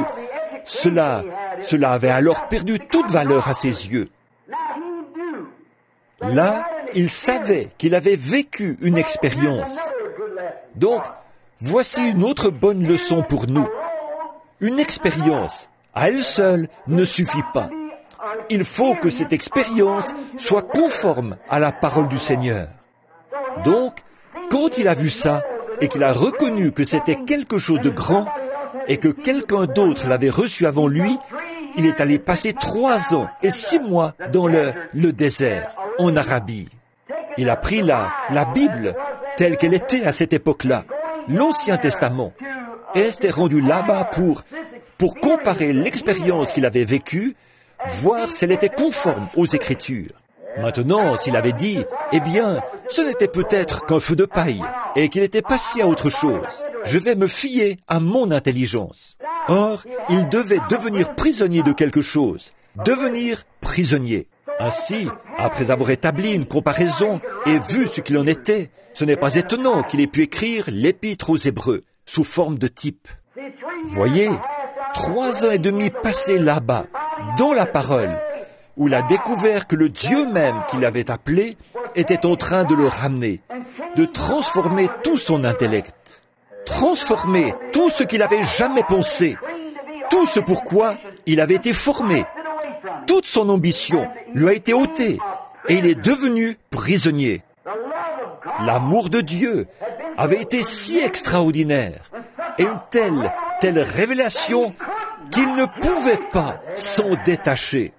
cela avait alors perdu toute valeur à ses yeux. Là, il savait qu'il avait vécu une expérience. Donc, voici une autre bonne leçon pour nous. Une expérience, à elle seule, ne suffit pas. Il faut que cette expérience soit conforme à la parole du Seigneur. Donc, quand il a vu ça, et qu'il a reconnu que c'était quelque chose de grand, et que quelqu'un d'autre l'avait reçu avant lui, il est allé passer 3 ans et 6 mois dans le désert, en Arabie. Il a pris la Bible, telle qu'elle était à cette époque-là, l'Ancien Testament, et s'est rendu là-bas pour comparer l'expérience qu'il avait vécue, voir si elle était conforme aux Écritures. Maintenant, s'il avait dit, eh bien, ce n'était peut-être qu'un feu de paille, et qu'il était passé à autre chose, je vais me fier à mon intelligence. Or, il devait devenir prisonnier de quelque chose, devenir prisonnier. Ainsi, après avoir établi une comparaison et vu ce qu'il en était, ce n'est pas étonnant qu'il ait pu écrire l'Épître aux Hébreux, sous forme de type. Voyez, 3 ans et demi passés là-bas, dans la parole, où il a découvert que le Dieu même qu'il avait appelé était en train de le ramener, de transformer tout son intellect, transformer tout ce qu'il avait jamais pensé, tout ce pourquoi il avait été formé. Toute son ambition lui a été ôtée et il est devenu prisonnier. L'amour de Dieu avait été si extraordinaire et une telle révélation qu'il ne pouvait pas s'en détacher.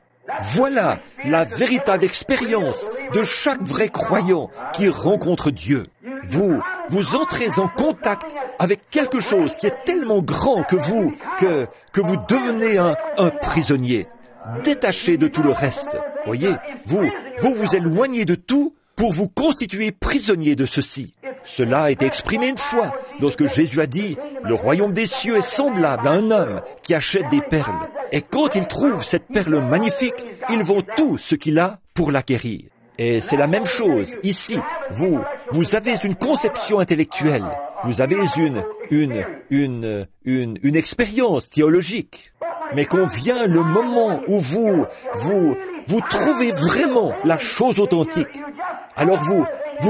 Voilà la véritable expérience de chaque vrai croyant qui rencontre Dieu. Vous entrez en contact avec quelque chose qui est tellement grand que vous devenez un prisonnier, détaché de tout le reste. Voyez, vous éloignez de tout pour vous constituer prisonnier de ceci. Cela a été exprimé une fois, lorsque Jésus a dit « Le royaume des cieux est semblable à un homme qui achète des perles. Et quand il trouve cette perle magnifique, il vend tout ce qu'il a pour l'acquérir. » Et c'est la même chose ici. Vous avez une conception intellectuelle. Vous avez une expérience théologique. Mais quand vient le moment où vous trouvez vraiment la chose authentique, alors vous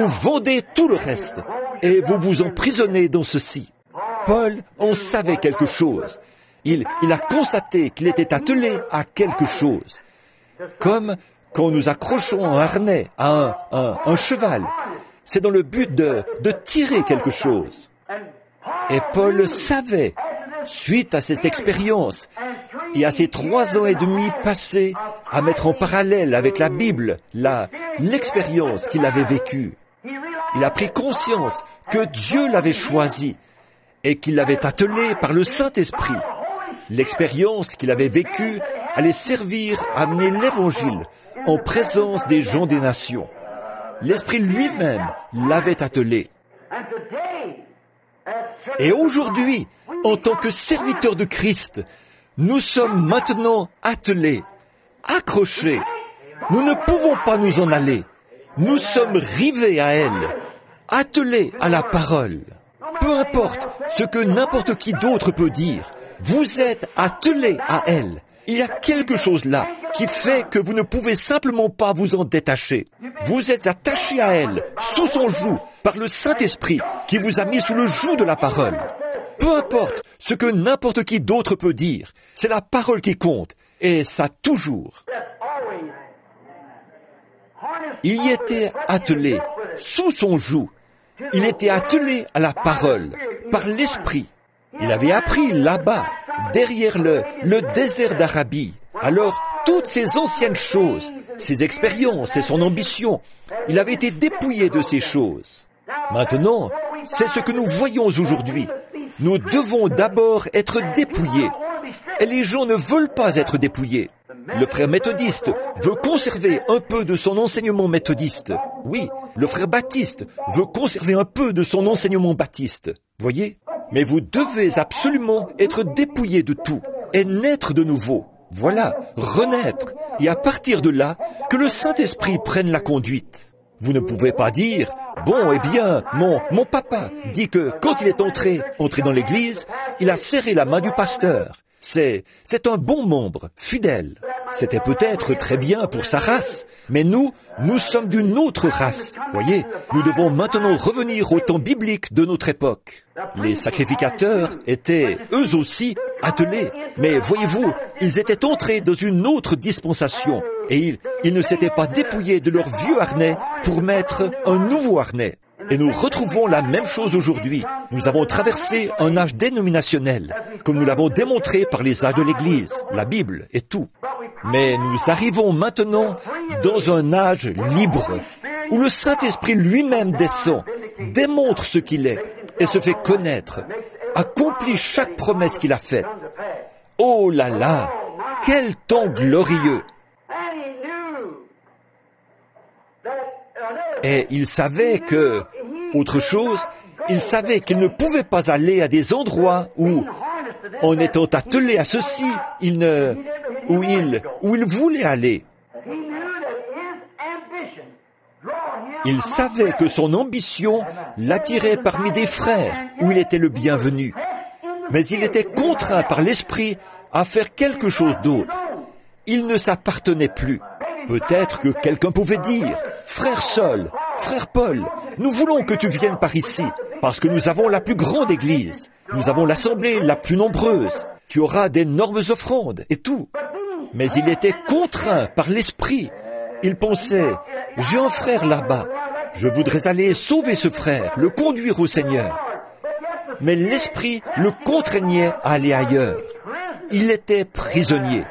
vendez tout le reste et vous vous emprisonnez dans ceci. Paul en savait quelque chose. Il a constaté qu'il était attelé à quelque chose. Comme quand nous accrochons un harnais à un cheval, c'est dans le but de tirer quelque chose. Et Paul le savait, suite à cette expérience et à ces 3 ans et demi passés à mettre en parallèle avec la Bible l'expérience qu'il avait vécue. Il a pris conscience que Dieu l'avait choisi et qu'il l'avait attelé par le Saint-Esprit. L'expérience qu'il avait vécue allait servir à amener l'Évangile en présence des gens des nations. L'Esprit lui-même l'avait attelé. Et aujourd'hui, en tant que serviteurs de Christ, nous sommes maintenant attelés, accrochés. Nous ne pouvons pas nous en aller. Nous sommes rivés à elle. attelé à la parole. Peu importe ce que n'importe qui d'autre peut dire, vous êtes attelé à elle. Il y a quelque chose là qui fait que vous ne pouvez simplement pas vous en détacher. Vous êtes attaché à elle, sous son joug, par le Saint-Esprit qui vous a mis sous le joug de la parole. Peu importe ce que n'importe qui d'autre peut dire, c'est la parole qui compte, et ça toujours. Il y était attelé, sous son joug. Il était attelé à la parole, par l'Esprit. Il avait appris là-bas, derrière le désert d'Arabie. Alors, toutes ces anciennes choses, ses expériences et son ambition, il avait été dépouillé de ces choses. Maintenant, c'est ce que nous voyons aujourd'hui. Nous devons d'abord être dépouillés. Et les gens ne veulent pas être dépouillés. Le frère méthodiste veut conserver un peu de son enseignement méthodiste. Oui, le frère baptiste veut conserver un peu de son enseignement baptiste. Voyez ? Mais vous devez absolument être dépouillés de tout et naître de nouveau. Voilà, renaître. Et à partir de là, que le Saint-Esprit prenne la conduite. Vous ne pouvez pas dire, bon, eh bien, mon papa dit que quand il est entré dans l'église, il a serré la main du pasteur. C'est un bon membre, fidèle. C'était peut-être très bien pour sa race, mais nous sommes d'une autre race. Voyez, nous devons maintenant revenir au temps biblique de notre époque. Les sacrificateurs étaient, eux aussi, attelés. Mais voyez-vous, ils étaient entrés dans une autre dispensation. Et ils ne s'étaient pas dépouillés de leur vieux harnais pour mettre un nouveau harnais. Et nous retrouvons la même chose aujourd'hui. Nous avons traversé un âge dénominationnel, comme nous l'avons démontré par les âges de l'Église, la Bible et tout. Mais nous arrivons maintenant dans un âge libre, où le Saint-Esprit lui-même descend, démontre ce qu'il est et se fait connaître, accomplit chaque promesse qu'il a faite. Oh là là, quel temps glorieux! Et il savait que, autre chose, il savait qu'il ne pouvait pas aller à des endroits où, en étant attelé à ceci, où il voulait aller. Il savait que son ambition l'attirait parmi des frères où il était le bienvenu. Mais il était contraint par l'Esprit à faire quelque chose d'autre. Il ne s'appartenait plus. Peut-être que quelqu'un pouvait dire, « Frère Saul, frère Paul, nous voulons que tu viennes par ici, parce que nous avons la plus grande église, nous avons l'assemblée la plus nombreuse, tu auras d'énormes offrandes et tout. » Mais il était contraint par l'Esprit. Il pensait, « J'ai un frère là-bas, je voudrais aller sauver ce frère, le conduire au Seigneur. » Mais l'Esprit le contraignait à aller ailleurs. Il était prisonnier.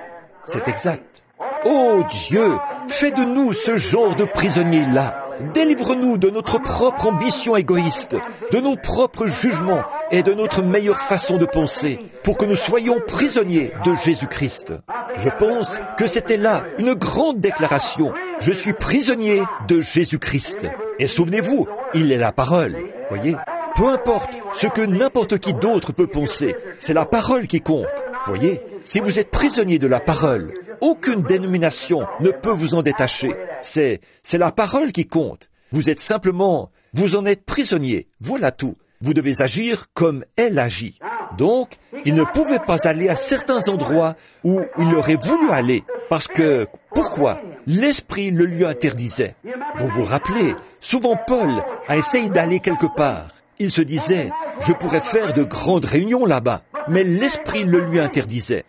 C'est exact. Oh Dieu, fais de nous ce genre de prisonniers-là. Délivre-nous de notre propre ambition égoïste, de nos propres jugements et de notre meilleure façon de penser, pour que nous soyons prisonniers de Jésus-Christ. Je pense que c'était là une grande déclaration. Je suis prisonnier de Jésus-Christ. Et souvenez-vous, il est la parole. Voyez, peu importe ce que n'importe qui d'autre peut penser, c'est la parole qui compte. Voyez, si vous êtes prisonnier de la parole, aucune dénomination ne peut vous en détacher. C'est la parole qui compte. Vous en êtes prisonnier. Voilà tout. Vous devez agir comme elle agit. Donc, il ne pouvait pas aller à certains endroits où il aurait voulu aller. Parce que, pourquoi? L'Esprit le lui interdisait. Vous vous rappelez, souvent Paul a essayé d'aller quelque part. Il se disait, je pourrais faire de grandes réunions là-bas. Mais l'Esprit le lui interdisait.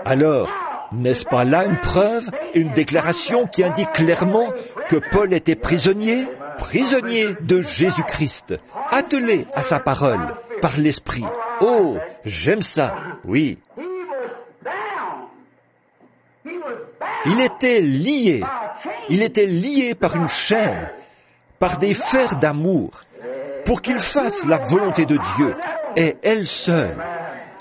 Alors, n'est-ce pas là une preuve, une déclaration qui indique clairement que Paul était prisonnier de Jésus-Christ, attelé à sa parole, par l'Esprit. Oh, j'aime ça, oui. Il était lié par une chaîne, par des fers d'amour, pour qu'il fasse la volonté de Dieu, et elle seule.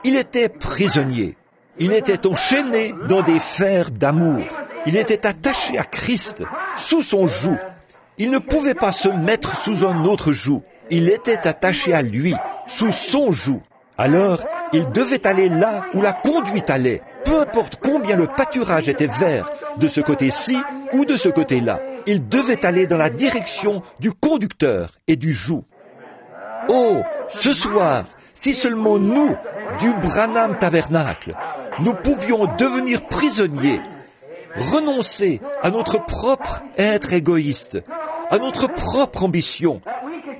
Il était prisonnier. Il était enchaîné dans des fers d'amour. Il était attaché à Christ, sous son joug. Il ne pouvait pas se mettre sous un autre joug. Il était attaché à lui, sous son joug. Alors, il devait aller là où la conduite allait, peu importe combien le pâturage était vert, de ce côté-ci ou de ce côté-là. Il devait aller dans la direction du conducteur et du joug. Oh, ce soir, si seulement nous, du Branham Tabernacle, nous pouvions devenir prisonniers, renoncer à notre propre être égoïste, à notre propre ambition,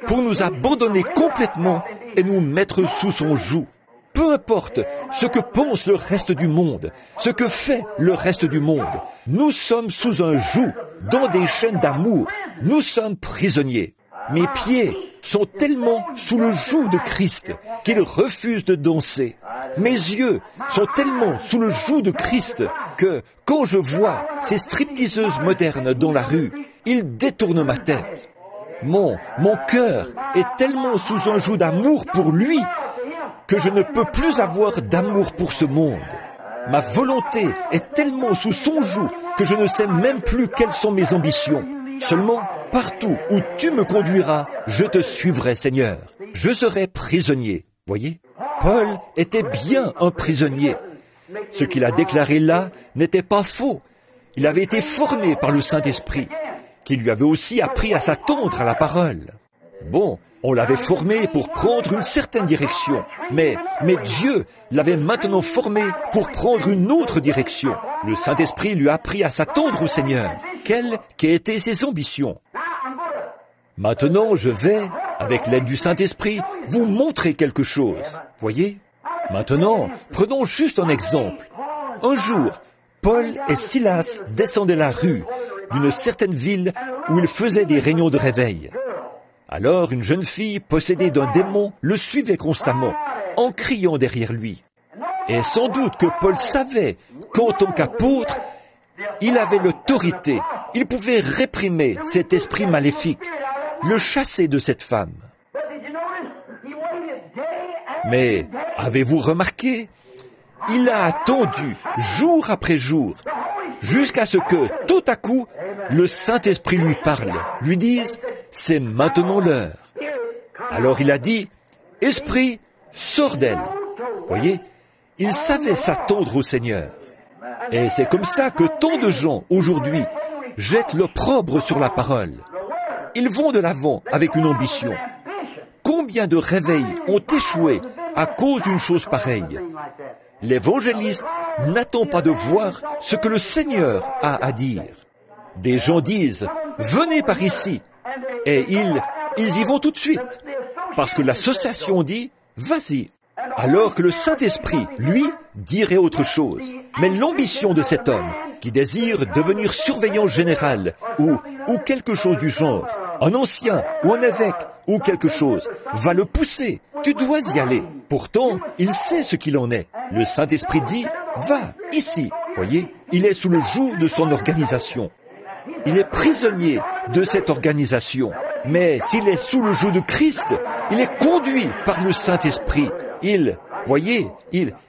pour nous abandonner complètement et nous mettre sous son joug. Peu importe ce que pense le reste du monde, ce que fait le reste du monde, nous sommes sous un joug, dans des chaînes d'amour, nous sommes prisonniers. Mes pieds sont tellement sous le joug de Christ qu'ils refusent de danser. Mes yeux sont tellement sous le joug de Christ que, quand je vois ces stripteaseuses modernes dans la rue, ils détournent ma tête. Mon cœur est tellement sous un joug d'amour pour lui que je ne peux plus avoir d'amour pour ce monde. Ma volonté est tellement sous son joug que je ne sais même plus quelles sont mes ambitions. Seulement, partout où tu me conduiras, je te suivrai, Seigneur. Je serai prisonnier. Voyez, Paul était bien un prisonnier. Ce qu'il a déclaré là n'était pas faux. Il avait été formé par le Saint-Esprit, qui lui avait aussi appris à s'attendre à la parole. Bon, on l'avait formé pour prendre une certaine direction, mais Dieu l'avait maintenant formé pour prendre une autre direction. Le Saint-Esprit lui a appris à s'attendre au Seigneur. Quelles étaient ses ambitions? Maintenant, je vais, avec l'aide du Saint-Esprit, vous montrer quelque chose. Voyez? Maintenant, prenons juste un exemple. Un jour, Paul et Silas descendaient la rue d'une certaine ville où ils faisaient des réunions de réveil. Alors une jeune fille possédée d'un démon le suivait constamment, en criant derrière lui. Et sans doute que Paul savait qu'en tant qu'apôtre, il avait l'autorité, il pouvait réprimer cet esprit maléfique, le chasser de cette femme. Mais avez-vous remarqué? Il a attendu jour après jour, jusqu'à ce que, tout à coup, le Saint-Esprit lui parle, lui dise « C'est maintenant l'heure ». Alors il a dit « Esprit, sors d'elle ». Voyez, il savait s'attendre au Seigneur. Et c'est comme ça que tant de gens, aujourd'hui, jettent l'opprobre sur la parole. Ils vont de l'avant avec une ambition. Combien de réveils ont échoué à cause d'une chose pareille? L'évangéliste n'attend pas de voir ce que le Seigneur a à dire. Des gens disent « Venez par ici » et ils y vont tout de suite, parce que l'association dit « Vas-y ». Alors que le Saint-Esprit, lui, dirait autre chose. Mais l'ambition de cet homme, qui désire devenir surveillant général ou quelque chose du genre, un ancien ou un évêque ou quelque chose, va le pousser. Tu dois y aller. Pourtant, il sait ce qu'il en est. Le Saint-Esprit dit, va, ici. Voyez, il est sous le joug de son organisation. Il est prisonnier de cette organisation. Mais s'il est sous le joug de Christ, il est conduit par le Saint-Esprit. Il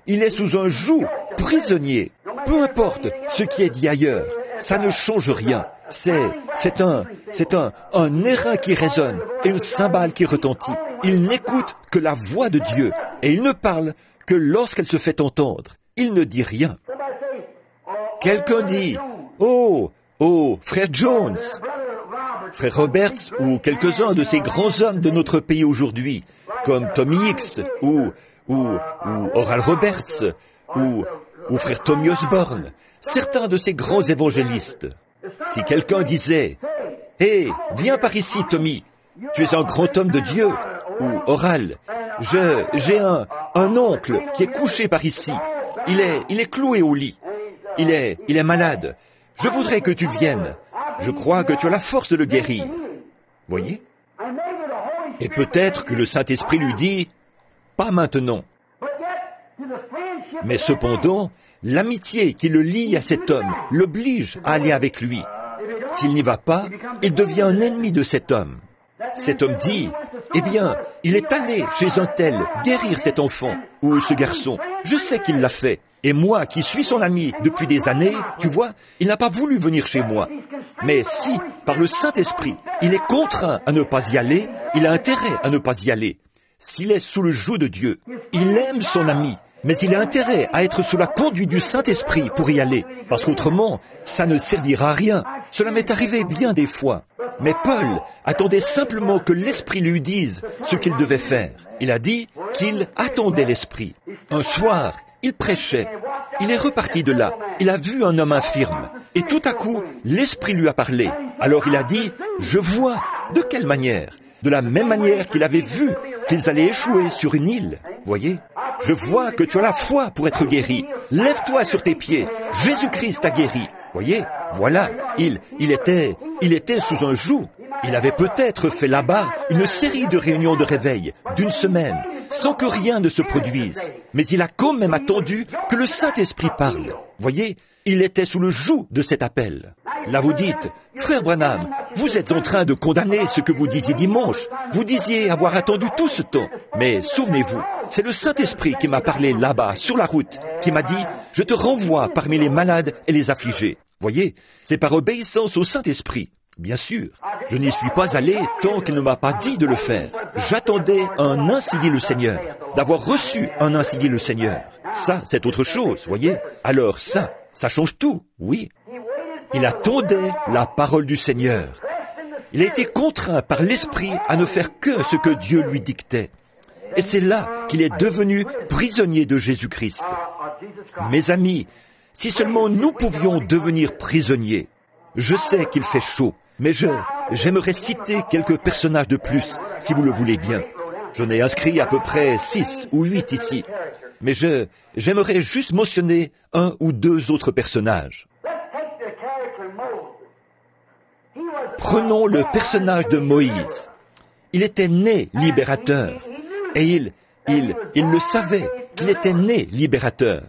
est sous un joug prisonnier. Peu importe ce qui est dit ailleurs, ça ne change rien. C'est un airain qui résonne et une cymbale qui retentit. Il n'écoute que la voix de Dieu et il ne parle que lorsqu'elle se fait entendre. Il ne dit rien. Quelqu'un dit, oh, frère Jones, frère Roberts ou quelques-uns de ces grands hommes de notre pays aujourd'hui, comme Tommy Hicks ou Oral Roberts ou frère Tommy Osborne, certains de ces grands évangélistes. Si quelqu'un disait « Hé, viens par ici, Tommy, tu es un grand homme de Dieu » ou « Oral, j'ai un oncle qui est couché par ici, il est cloué au lit, il est malade, je voudrais que tu viennes, je crois que tu as la force de le guérir. » Voyez? Et peut-être que le Saint-Esprit lui dit « Pas maintenant ». Mais cependant, l'amitié qui le lie à cet homme l'oblige à aller avec lui. S'il n'y va pas, il devient un ennemi de cet homme. Cet homme dit, eh bien, il est allé chez un tel guérir cet enfant ou ce garçon. Je sais qu'il l'a fait. Et moi, qui suis son ami depuis des années, tu vois, il n'a pas voulu venir chez moi. Mais si, par le Saint-Esprit, il est contraint à ne pas y aller, il a intérêt à ne pas y aller. S'il est sous le joug de Dieu, il aime son ami. Mais il a intérêt à être sous la conduite du Saint-Esprit pour y aller, parce qu'autrement, ça ne servira à rien. Cela m'est arrivé bien des fois. Mais Paul attendait simplement que l'Esprit lui dise ce qu'il devait faire. Il a dit qu'il attendait l'Esprit. Un soir, il prêchait. Il est reparti de là. Il a vu un homme infirme. Et tout à coup, l'Esprit lui a parlé. Alors il a dit, « Je vois. » De quelle manière? De la même manière qu'il avait vu qu'ils allaient échouer sur une île. Voyez? Je vois que tu as la foi pour être guéri. Lève-toi sur tes pieds. Jésus-Christ t'a guéri. Voyez? Voilà. Il était sous un joug. Il avait peut-être fait là-bas une série de réunions de réveil d'une semaine, sans que rien ne se produise. Mais il a quand même attendu que le Saint-Esprit parle. Voyez? Il était sous le joug de cet appel. Là vous dites, « Frère Branham, vous êtes en train de condamner ce que vous disiez dimanche. Vous disiez avoir attendu tout ce temps. Mais souvenez-vous, c'est le Saint-Esprit qui m'a parlé là-bas, sur la route, qui m'a dit, « Je te renvoie parmi les malades et les affligés. » Voyez, c'est par obéissance au Saint-Esprit. Bien sûr, je n'y suis pas allé tant qu'il ne m'a pas dit de le faire. J'attendais un ainsi dit le Seigneur, d'avoir reçu un ainsi dit le Seigneur. Ça, c'est autre chose, voyez. Alors ça change tout, oui. Il attendait la parole du Seigneur. Il a été contraint par l'Esprit à ne faire que ce que Dieu lui dictait. Et c'est là qu'il est devenu prisonnier de Jésus-Christ. Mes amis, si seulement nous pouvions devenir prisonniers. Je sais qu'il fait chaud, mais j'aimerais citer quelques personnages de plus, si vous le voulez bien. J'en ai inscrit à peu près 6 ou 8 ici. Mais j'aimerais juste mentionner 1 ou 2 autres personnages. Prenons le personnage de Moïse. Il était né libérateur. Et il le savait qu'il était né libérateur.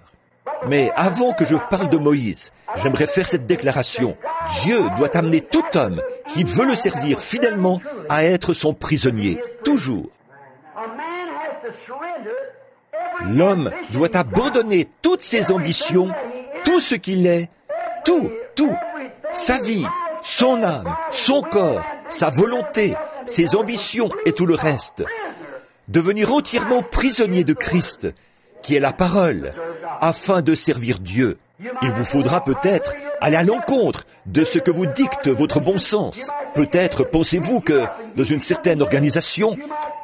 Mais avant que je parle de Moïse, j'aimerais faire cette déclaration. Dieu doit amener tout homme qui veut le servir fidèlement à être son prisonnier, toujours. L'homme doit abandonner toutes ses ambitions, tout ce qu'il est, tout, sa vie, son âme, son corps, sa volonté, ses ambitions et tout le reste. Devenir entièrement prisonnier de Christ, qui est la parole, afin de servir Dieu. Il vous faudra peut-être aller à l'encontre de ce que vous dicte votre bon sens. Peut-être pensez-vous que, dans une certaine organisation,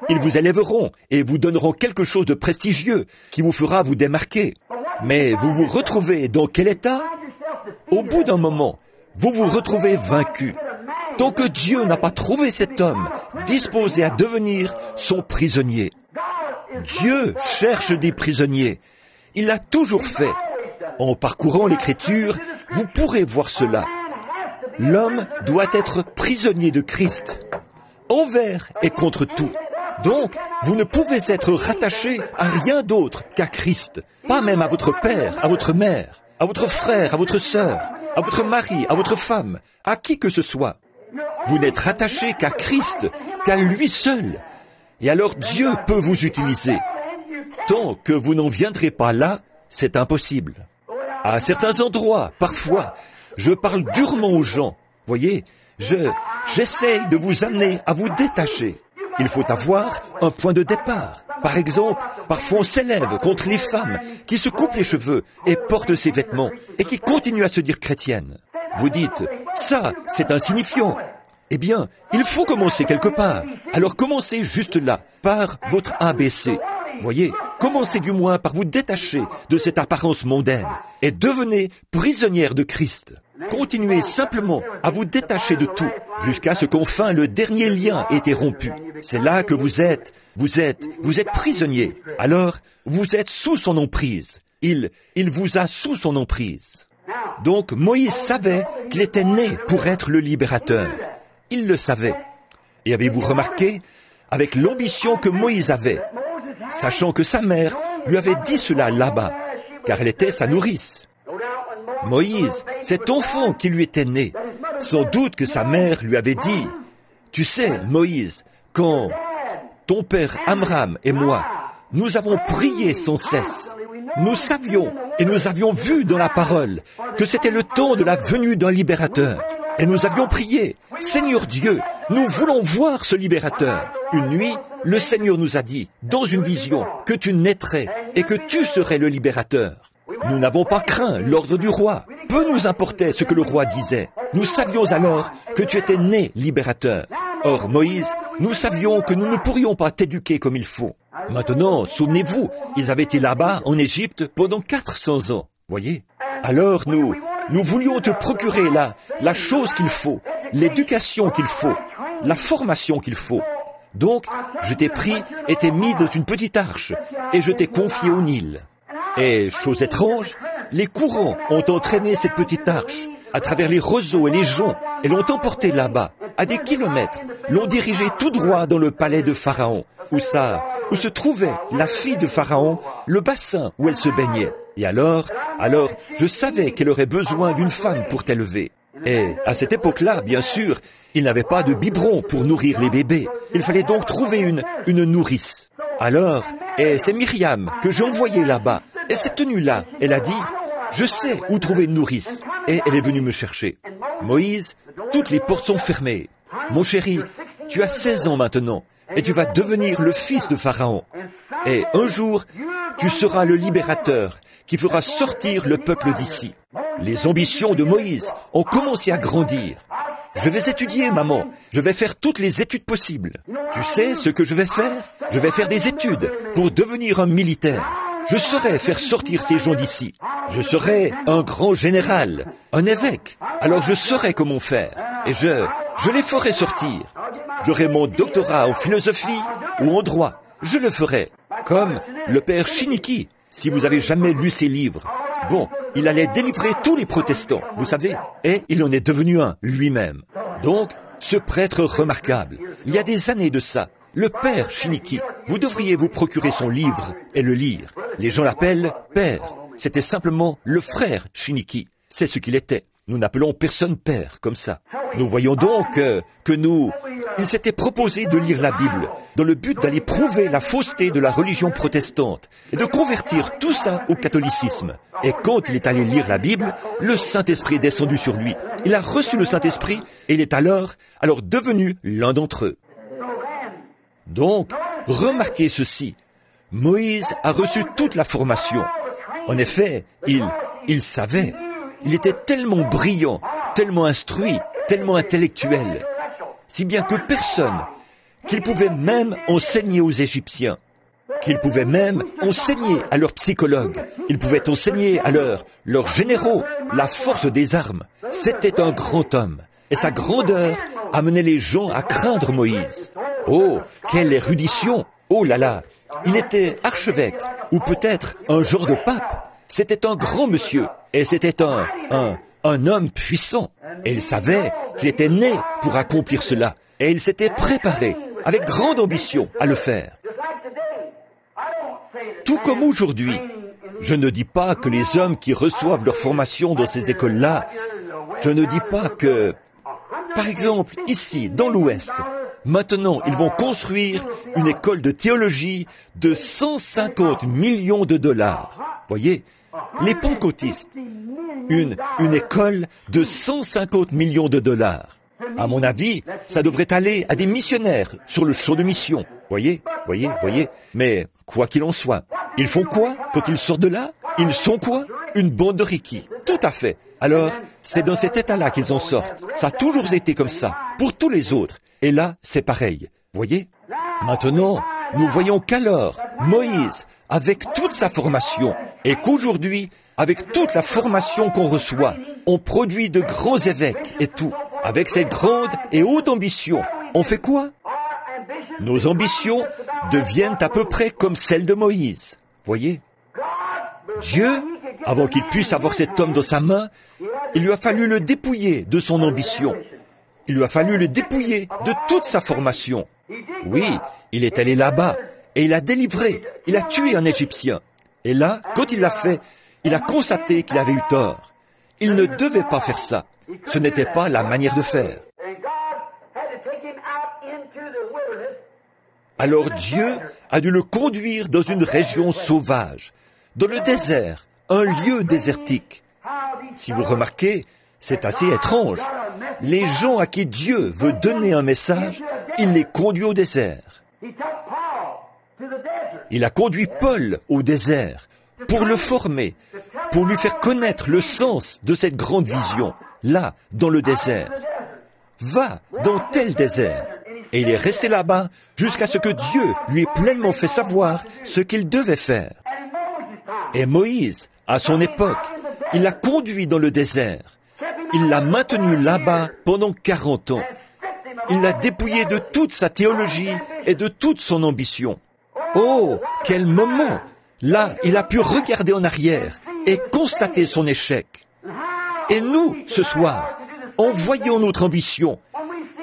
ils vous élèveront et vous donneront quelque chose de prestigieux qui vous fera vous démarquer. Mais vous vous retrouvez dans quel état? Au bout d'un moment, vous vous retrouvez vaincu. Tant que Dieu n'a pas trouvé cet homme disposé à devenir son prisonnier. Dieu cherche des prisonniers. Il l'a toujours fait. En parcourant l'Écriture, vous pourrez voir cela. L'homme doit être prisonnier de Christ, envers et contre tout. Donc, vous ne pouvez être rattaché à rien d'autre qu'à Christ, pas même à votre père, à votre mère, à votre frère, à votre sœur, à votre mari, à votre femme, à qui que ce soit. Vous n'êtes rattaché qu'à Christ, qu'à lui seul. Et alors Dieu peut vous utiliser. Tant que vous n'en viendrez pas là, c'est impossible. À certains endroits, parfois, je parle durement aux gens. Voyez, j'essaye de vous amener à vous détacher. Il faut avoir un point de départ. Par exemple, parfois on s'élève contre les femmes qui se coupent les cheveux et portent ces vêtements et qui continuent à se dire chrétiennes. Vous dites, ça, c'est insignifiant. Eh bien, il faut commencer quelque part. Alors commencez juste là, par votre ABC. Voyez, commencez du moins par vous détacher de cette apparence mondaine et devenez prisonnière de Christ. Continuez simplement à vous détacher de tout jusqu'à ce qu'enfin le dernier lien ait été rompu. C'est là que vous êtes prisonnier. Alors, vous êtes sous son emprise. Il vous a sous son emprise. Donc, Moïse savait qu'il était né pour être le libérateur. Il le savait. Et avez-vous remarqué, avec l'ambition que Moïse avait, sachant que sa mère lui avait dit cela là-bas, car elle était sa nourrice. Moïse, cet enfant qui lui était né, sans doute que sa mère lui avait dit, « Tu sais, Moïse, quand ton père Amram et moi, nous avons prié sans cesse, nous savions et nous avions vu dans la parole que c'était le temps de la venue d'un libérateur. Et nous avions prié, « Seigneur Dieu, nous voulons voir ce libérateur. » Une nuit, le Seigneur nous a dit, dans une vision, que tu naîtrais et que tu serais le libérateur. Nous n'avons pas craint l'ordre du roi. Peu nous importait ce que le roi disait. Nous savions alors que tu étais né libérateur. Or, Moïse, nous savions que nous ne pourrions pas t'éduquer comme il faut. Maintenant, souvenez-vous, ils avaient été là-bas, en Égypte, pendant 400 ans. Voyez? Alors nous voulions te procurer la chose qu'il faut, l'éducation qu'il faut, la formation qu'il faut. Donc, je t'ai pris et t'ai mis dans une petite arche, et je t'ai confié au Nil. Et, chose étrange, les courants ont entraîné cette petite arche à travers les roseaux et les joncs, et l'ont emportée là-bas, à des kilomètres, l'ont dirigée tout droit dans le palais de Pharaon, où se trouvait la fille de Pharaon, le bassin où elle se baignait. Et alors, je savais qu'elle aurait besoin d'une femme pour t'élever. Et à cette époque-là, bien sûr, il n'avait pas de biberon pour nourrir les bébés. Il fallait donc trouver une nourrice. Alors, et c'est Myriam que j'ai envoyée là-bas. Et cette tenue-là, elle a dit, je sais où trouver une nourrice. Et elle est venue me chercher. Moïse, toutes les portes sont fermées. Mon chéri, tu as 16 ans maintenant, et tu vas devenir le fils de Pharaon. Et un jour, tu seras le libérateur qui fera sortir le peuple d'ici. Les ambitions de Moïse ont commencé à grandir. Je vais étudier, maman. Je vais faire toutes les études possibles. Tu sais ce que je vais faire? Je vais faire des études pour devenir un militaire. Je saurai faire sortir ces gens d'ici. Je serai un grand général, un évêque. Alors je saurai comment faire. Et je les ferai sortir. J'aurai mon doctorat en philosophie ou en droit. Je le ferai. Comme le père Chiniki, si vous avez jamais lu ses livres. Bon, il allait délivrer tous les protestants, vous savez, et il en est devenu un lui-même. Donc, ce prêtre remarquable, il y a des années de ça, le père Chiniki, vous devriez vous procurer son livre et le lire. Les gens l'appellent père. C'était simplement le frère Chiniki. C'est ce qu'il était. Nous n'appelons personne père comme ça. Nous voyons donc il s'était proposé de lire la Bible dans le but d'aller prouver la fausseté de la religion protestante et de convertir tout ça au catholicisme. Et quand il est allé lire la Bible, le Saint-Esprit est descendu sur lui. Il a reçu le Saint-Esprit et il est alors devenu l'un d'entre eux. Donc, remarquez ceci. Moïse a reçu toute la formation. En effet, il savait. Il était tellement brillant, tellement instruit, tellement intellectuel, si bien que personne, qu'il pouvait même enseigner aux Égyptiens, qu'il pouvait même enseigner à leurs psychologues, il pouvait enseigner à leurs généraux la force des armes. C'était un grand homme, et sa grandeur amenait les gens à craindre Moïse. Oh, quelle érudition! Oh là là! Il était archevêque, ou peut-être un genre de pape. C'était un grand monsieur, et c'était un homme puissant. Et il savait qu'il était né pour accomplir cela, et il s'était préparé, avec grande ambition, à le faire. Tout comme aujourd'hui, je ne dis pas que les hommes qui reçoivent leur formation dans ces écoles-là, je ne dis pas que, par exemple, ici, dans l'Ouest, maintenant, ils vont construire une école de théologie de 150 millions de dollars. Voyez, les pentecôtistes, une école de 150 millions de dollars. À mon avis, ça devrait aller à des missionnaires sur le champ de mission. Voyez. Mais, quoi qu'il en soit, ils font quoi quand ils sortent de là? Ils sont quoi? Une bande de rikis. Tout à fait. Alors, c'est dans cet état-là qu'ils en sortent. Ça a toujours été comme ça, pour tous les autres. Et là, c'est pareil. Voyez? Maintenant, nous voyons qu'alors, Moïse, avec toute sa formation, et qu'aujourd'hui, avec toute la formation qu'on reçoit, on produit de grands évêques et tout. Avec cette grande et haute ambition, on fait quoi? Nos ambitions deviennent à peu près comme celles de Moïse. Voyez? Dieu, avant qu'il puisse avoir cet homme dans sa main, il lui a fallu le dépouiller de son ambition. Il lui a fallu le dépouiller de toute sa formation. Oui, il est allé là-bas et il a délivré, il a tué un Égyptien. Et là, quand il l'a fait, il a constaté qu'il avait eu tort. Il ne devait pas faire ça. Ce n'était pas la manière de faire. Alors Dieu a dû le conduire dans une région sauvage, dans le désert, un lieu désertique. Si vous remarquez, c'est assez étrange. Les gens à qui Dieu veut donner un message, il les conduit au désert. Il a conduit Paul au désert pour le former, pour lui faire connaître le sens de cette grande vision. là, dans le désert. Va dans tel désert. Et il est resté là-bas jusqu'à ce que Dieu lui ait pleinement fait savoir ce qu'il devait faire. Et Moïse, à son époque, il l'a conduit dans le désert. Il l'a maintenu là-bas pendant 40 ans. Il l'a dépouillé de toute sa théologie et de toute son ambition. Oh, quel moment! Là, il a pu regarder en arrière et constater son échec. Et nous, ce soir, en voyant notre ambition,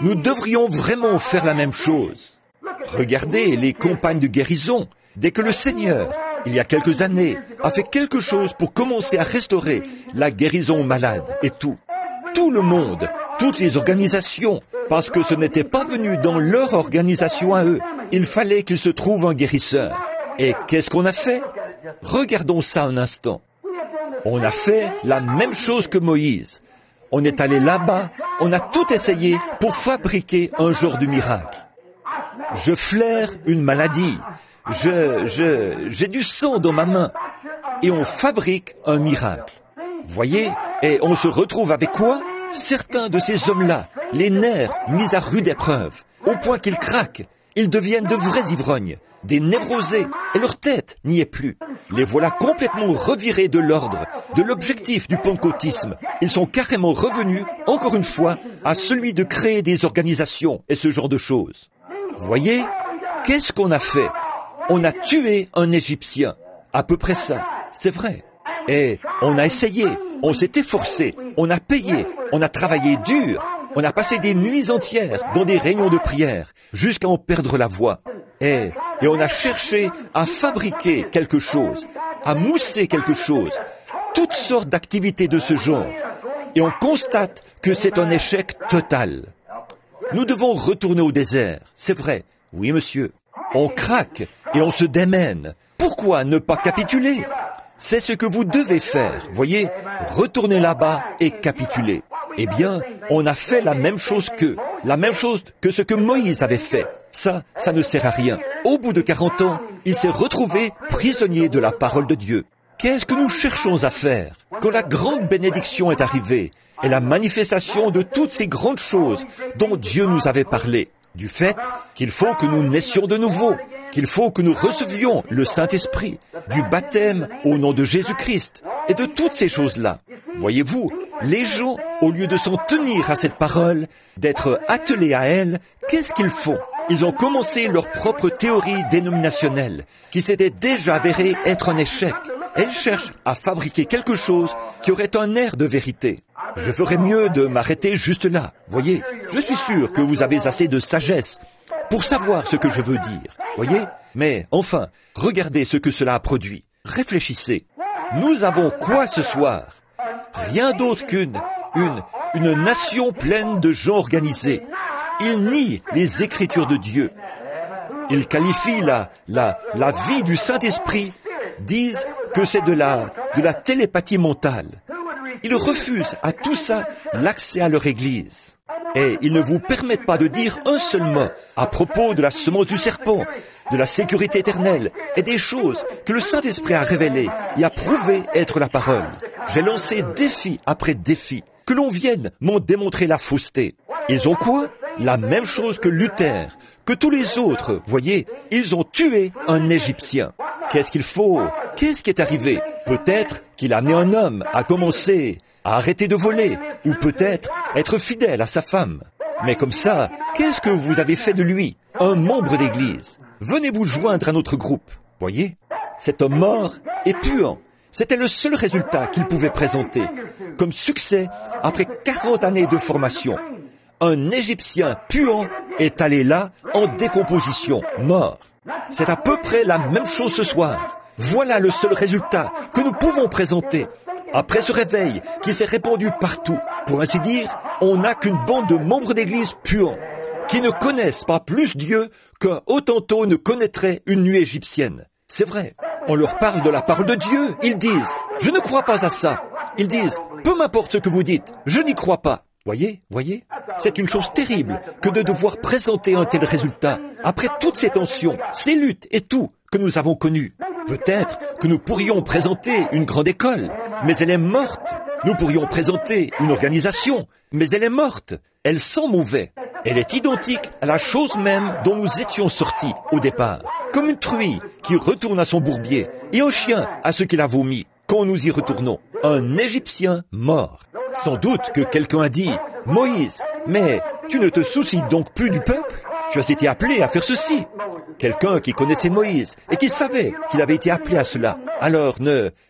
nous devrions vraiment faire la même chose. Regardez les campagnes de guérison. Dès que le Seigneur, il y a quelques années, a fait quelque chose pour commencer à restaurer la guérison aux malades et tout. Tout le monde, toutes les organisations, parce que ce n'était pas venu dans leur organisation à eux. Il fallait qu'il se trouve un guérisseur. Et qu'est-ce qu'on a fait? Regardons ça un instant. On a fait la même chose que Moïse. On est allé là-bas, on a tout essayé pour fabriquer un genre de miracle. Je flaire une maladie. J'ai du sang dans ma main. Et on fabrique un miracle. Voyez? Et on se retrouve avec quoi? Certains de ces hommes-là, les nerfs mis à rude épreuve, au point qu'ils craquent, ils deviennent de vrais ivrognes, des névrosés, et leur tête n'y est plus. Les voilà complètement revirés de l'ordre, de l'objectif du pentecôtisme. Ils sont carrément revenus, encore une fois, à celui de créer des organisations et ce genre de choses. Voyez? Qu'est-ce qu'on a fait? On a tué un Égyptien. À peu près ça, c'est vrai. Et on a essayé, on s'est efforcé, on a payé, on a travaillé dur, on a passé des nuits entières dans des réunions de prière, jusqu'à en perdre la voix. Et on a cherché à fabriquer quelque chose, à mousser quelque chose, toutes sortes d'activités de ce genre. Et on constate que c'est un échec total. Nous devons retourner au désert, c'est vrai. Oui, monsieur. On craque et on se démène. Pourquoi ne pas capituler? C'est ce que vous devez faire, voyez, retourner là-bas et capituler. Eh bien, on a fait la même chose que ce que Moïse avait fait. Ça ne sert à rien. Au bout de 40 ans, il s'est retrouvé prisonnier de la parole de Dieu. Qu'est-ce que nous cherchons à faire quand la grande bénédiction est arrivée et la manifestation de toutes ces grandes choses dont Dieu nous avait parlé? Du fait qu'il faut que nous naissions de nouveau, qu'il faut que nous recevions le Saint-Esprit, du baptême au nom de Jésus-Christ, et de toutes ces choses-là. Voyez-vous, les gens, au lieu de s'en tenir à cette parole, d'être attelés à elle, qu'est-ce qu'ils font? Ils ont commencé leur propre théorie dénominationnelle, qui s'était déjà avérée être un échec. Elles cherchent à fabriquer quelque chose qui aurait un air de vérité. Je ferais mieux de m'arrêter juste là. Voyez, je suis sûr que vous avez assez de sagesse pour savoir ce que je veux dire. Voyez? Mais enfin, regardez ce que cela a produit. Réfléchissez. Nous avons quoi ce soir? Rien d'autre qu'une nation pleine de gens organisés. Ils nient les Écritures de Dieu. Ils qualifient la vie du Saint-Esprit, disent que c'est de la télépathie mentale. Ils refusent à tout ça l'accès à leur Église. Et ils ne vous permettent pas de dire un seul mot à propos de la semence du serpent, de la sécurité éternelle et des choses que le Saint-Esprit a révélées et a prouvé être la parole. J'ai lancé défi après défi, que l'on vienne m'en démontrer la fausseté. Ils ont quoi? La même chose que Luther, que tous les autres, voyez, ils ont tué un Égyptien. Qu'est-ce qu'il faut? Qu'est-ce qui est arrivé? Peut-être qu'il a amené un homme à commencer à arrêter de voler, ou peut-être être fidèle à sa femme. Mais comme ça, qu'est-ce que vous avez fait de lui? Un membre d'église. Venez vous joindre à notre groupe. Voyez? Cet homme mort et puant. C'était le seul résultat qu'il pouvait présenter comme succès après 40 années de formation. Un Égyptien puant est allé là en décomposition, mort. C'est à peu près la même chose ce soir. Voilà le seul résultat que nous pouvons présenter. Après ce réveil qui s'est répandu partout, pour ainsi dire, on n'a qu'une bande de membres d'église puants, qui ne connaissent pas plus Dieu qu'un Hottentot ne connaîtrait une nuée égyptienne. C'est vrai. On leur parle de la parole de Dieu, ils disent « Je ne crois pas à ça ». Ils disent « Peu m'importe ce que vous dites, je n'y crois pas ». Voyez? C'est une chose terrible que de devoir présenter un tel résultat après toutes ces tensions, ces luttes et tout que nous avons connues. Peut-être que nous pourrions présenter une grande école, mais elle est morte. Nous pourrions présenter une organisation, mais elle est morte. Elle sent mauvais. Elle est identique à la chose même dont nous étions sortis au départ. Comme une truie qui retourne à son bourbier et un chien à ce qu'il a vomi quand nous y retournons. Un Égyptien mort. Sans doute que quelqu'un a dit « Moïse, mais tu ne te soucies donc plus du peuple ? Tu as été appelé à faire ceci. » Quelqu'un qui connaissait Moïse et qui savait qu'il avait été appelé à cela. Alors,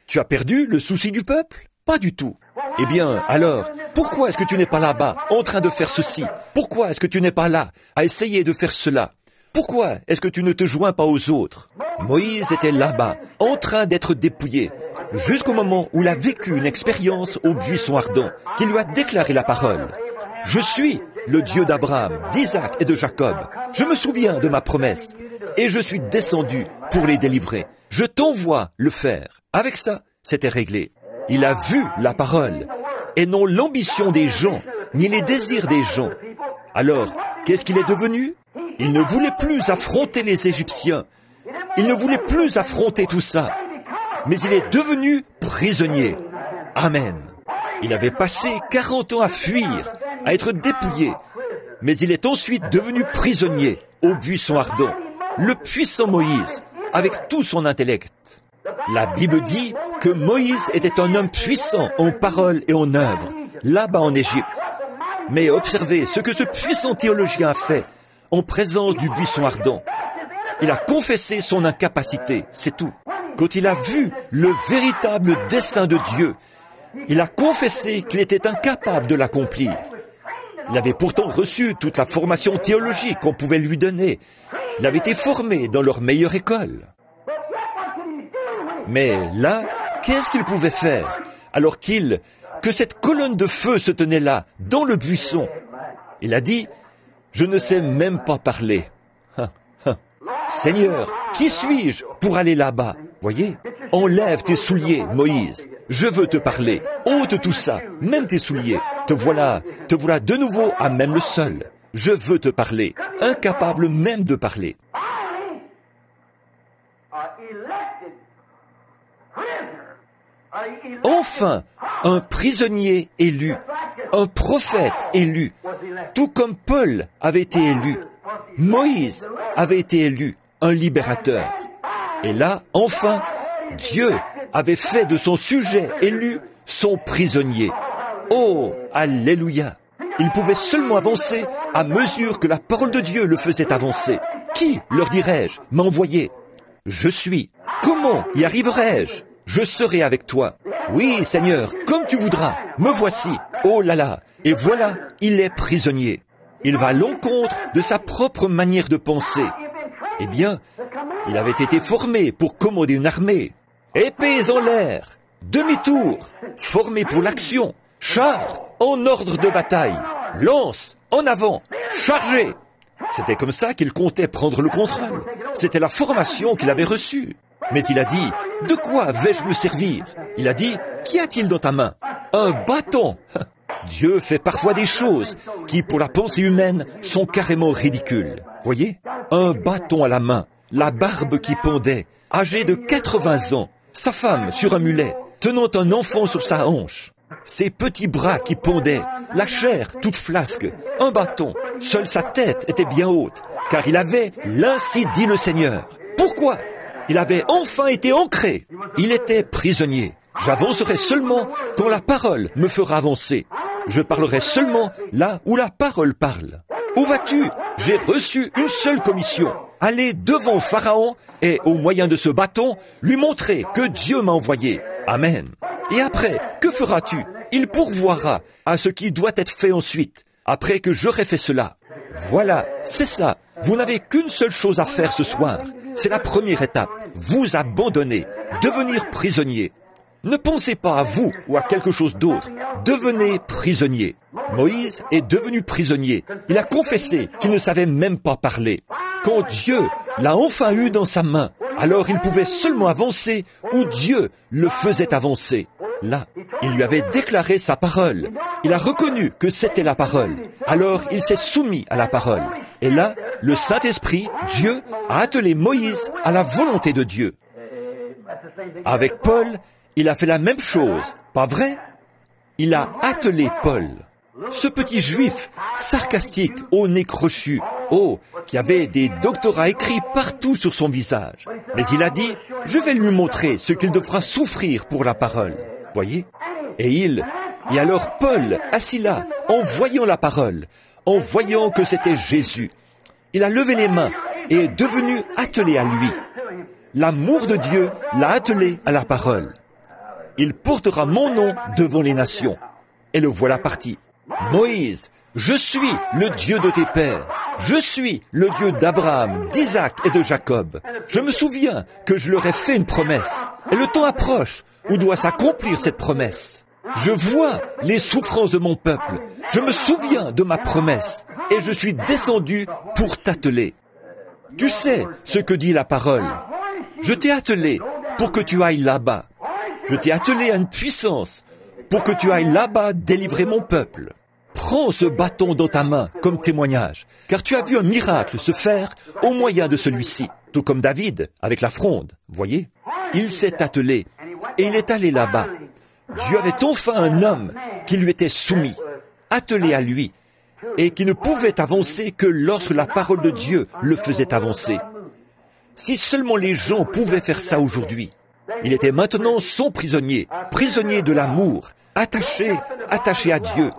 tu as perdu le souci du peuple ? Pas du tout. Eh bien, alors, pourquoi est-ce que tu n'es pas là-bas, en train de faire ceci? Pourquoi est-ce que tu n'es pas là, à essayer de faire cela? Pourquoi est-ce que tu ne te joins pas aux autres? Moïse était là-bas, en train d'être dépouillé, jusqu'au moment où il a vécu une expérience au buisson ardent, qui lui a déclaré la parole. « Je suis le Dieu d'Abraham, d'Isaac et de Jacob. Je me souviens de ma promesse, et je suis descendu pour les délivrer. Je t'envoie le faire. » Avec ça, c'était réglé. Il a vu la parole, et non l'ambition des gens, ni les désirs des gens. Alors, qu'est-ce qu'il est devenu? Il ne voulait plus affronter les Égyptiens. Il ne voulait plus affronter tout ça. Mais il est devenu prisonnier. Amen. Il avait passé 40 ans à fuir, à être dépouillé. Mais il est ensuite devenu prisonnier au buisson ardent. Le puissant Moïse, avec tout son intellect. La Bible dit que Moïse était un homme puissant en parole et en œuvre, là-bas en Égypte. Mais observez ce que ce puissant théologien a fait en présence du buisson ardent. Il a confessé son incapacité, c'est tout. Quand il a vu le véritable dessein de Dieu, il a confessé qu'il était incapable de l'accomplir. Il avait pourtant reçu toute la formation théologique qu'on pouvait lui donner. Il avait été formé dans leur meilleure école. Mais là, qu'est-ce qu'il pouvait faire alors que cette colonne de feu se tenait là, dans le buisson? Il a dit, « Je ne sais même pas parler. Seigneur, qui suis-je pour aller là-bas? » Voyez, enlève tes souliers, Moïse. Je veux te parler. Ôte tout ça, même tes souliers. Te voilà de nouveau à même le sol. Je veux te parler, incapable même de parler. Enfin, un prisonnier élu, un prophète élu, tout comme Paul avait été élu, Moïse avait été élu, un libérateur. Et là, enfin, Dieu avait fait de son sujet élu son prisonnier. Oh, alléluia! Il pouvait seulement avancer à mesure que la parole de Dieu le faisait avancer. Qui, leur dirais-je, m'a envoyé? Je suis. Comment y arriverai-je? Je serai avec toi. Oui, Seigneur, comme tu voudras. Me voici. Oh là là. Et voilà, il est prisonnier. Il va à l'encontre de sa propre manière de penser. Eh bien, il avait été formé pour commander une armée. Épées en l'air, demi-tour, formé pour l'action, chars en ordre de bataille, lance en avant, chargez. C'était comme ça qu'il comptait prendre le contrôle. C'était la formation qu'il avait reçue. Mais il a dit, de quoi vais-je me servir? Il a dit, qu'y a-t-il dans ta main? Un bâton. Dieu fait parfois des choses qui, pour la pensée humaine, sont carrément ridicules. Voyez? Un bâton à la main, la barbe qui pendait, âgé de 80 ans, sa femme sur un mulet, tenant un enfant sur sa hanche, ses petits bras qui pendaient, la chair toute flasque, un bâton, seule sa tête était bien haute, car il avait l'ainsi dit le Seigneur. Pourquoi? Il avait enfin été ancré. Il était prisonnier. J'avancerai seulement quand la parole me fera avancer. Je parlerai seulement là où la parole parle. Où vas-tu? J'ai reçu une seule commission. Aller devant Pharaon et, au moyen de ce bâton, lui montrer que Dieu m'a envoyé. Amen. Et après, que feras-tu? Il pourvoira à ce qui doit être fait ensuite, après que j'aurai fait cela. Voilà, c'est ça. Vous n'avez qu'une seule chose à faire ce soir. C'est la première étape. Vous abandonner, devenir prisonnier. Ne pensez pas à vous ou à quelque chose d'autre. Devenez prisonnier. Moïse est devenu prisonnier. Il a confessé qu'il ne savait même pas parler. Quand Dieu l'a enfin eu dans sa main, alors il pouvait seulement avancer où Dieu le faisait avancer. Là, il lui avait déclaré sa parole. Il a reconnu que c'était la parole. Alors il s'est soumis à la parole. Et là, le Saint-Esprit, Dieu, a attelé Moïse à la volonté de Dieu. Avec Paul, il a fait la même chose, pas vrai? il a attelé Paul. Ce petit juif sarcastique au nez crochu, qui avait des doctorats écrits partout sur son visage. Mais il a dit, je vais lui montrer ce qu'il devra souffrir pour la parole. Voyez? Et alors Paul, assis là, en voyant la parole, en voyant que c'était Jésus, il a levé les mains et est devenu attelé à lui. L'amour de Dieu l'a attelé à la parole. Il portera mon nom devant les nations. Et le voilà parti. Moïse, je suis le Dieu de tes pères. Je suis le Dieu d'Abraham, d'Isaac et de Jacob. Je me souviens que je leur ai fait une promesse. Et le temps approche où doit s'accomplir cette promesse. Je vois les souffrances de mon peuple. Je me souviens de ma promesse. Et je suis descendu pour t'atteler. Tu sais ce que dit la parole. Je t'ai attelé pour que tu ailles là-bas. Je t'ai attelé à une puissance pour que tu ailles là-bas délivrer mon peuple. Prends ce bâton dans ta main comme témoignage, car tu as vu un miracle se faire au moyen de celui-ci, tout comme David avec la fronde, voyez? Il s'est attelé et il est allé là-bas. Dieu avait enfin un homme qui lui était soumis, attelé à lui, et qui ne pouvait avancer que lorsque la parole de Dieu le faisait avancer. Si seulement les gens pouvaient faire ça aujourd'hui. Il était maintenant son prisonnier, prisonnier de l'amour, attaché à Dieu,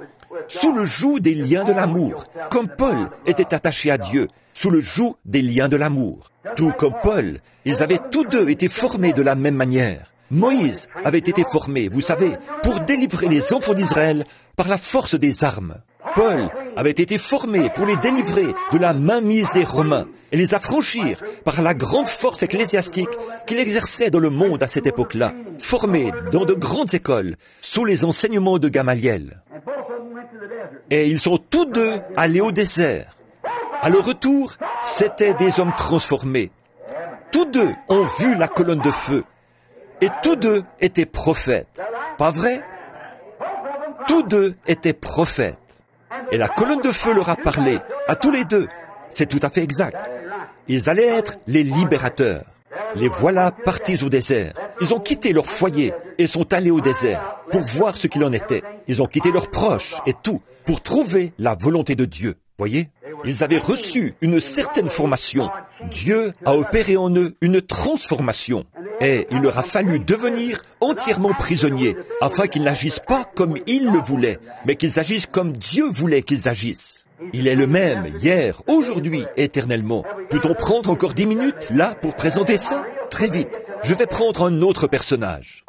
sous le joug des liens de l'amour, comme Paul était attaché à Dieu, sous le joug des liens de l'amour. Tout comme Paul, ils avaient tous deux été formés de la même manière. Moïse avait été formé, vous savez, pour délivrer les enfants d'Israël par la force des armes. Paul avait été formé pour les délivrer de la mainmise des Romains et les affranchir par la grande force ecclésiastique qu'il exerçait dans le monde à cette époque-là, formé dans de grandes écoles, sous les enseignements de Gamaliel. Et ils sont tous deux allés au désert. À leur retour, c'étaient des hommes transformés. Tous deux ont vu la colonne de feu. Et tous deux étaient prophètes. Pas vrai? Tous deux étaient prophètes. Et la colonne de feu leur a parlé, à tous les deux. C'est tout à fait exact. Ils allaient être les libérateurs. Les voilà partis au désert. Ils ont quitté leur foyer et sont allés au désert pour voir ce qu'il en était. Ils ont quitté leurs proches et tout pour trouver la volonté de Dieu. Voyez? Ils avaient reçu une certaine formation. Dieu a opéré en eux une transformation. Et il leur a fallu devenir entièrement prisonniers, afin qu'ils n'agissent pas comme ils le voulaient, mais qu'ils agissent comme Dieu voulait qu'ils agissent. Il est le même, hier, aujourd'hui, éternellement. Peut-on prendre encore 10 minutes, là, pour présenter ça? Très vite. Je vais prendre un autre personnage.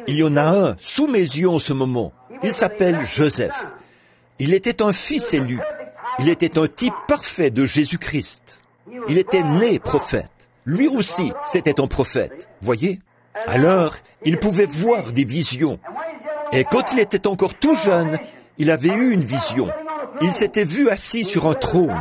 Il y en a un sous mes yeux en ce moment. Il s'appelle Joseph. Il était un fils élu. Il était un type parfait de Jésus-Christ. Il était né prophète. Lui aussi, c'était un prophète, voyez? Alors, il pouvait voir des visions. Et quand il était encore tout jeune, il avait eu une vision. Il s'était vu assis sur un trône,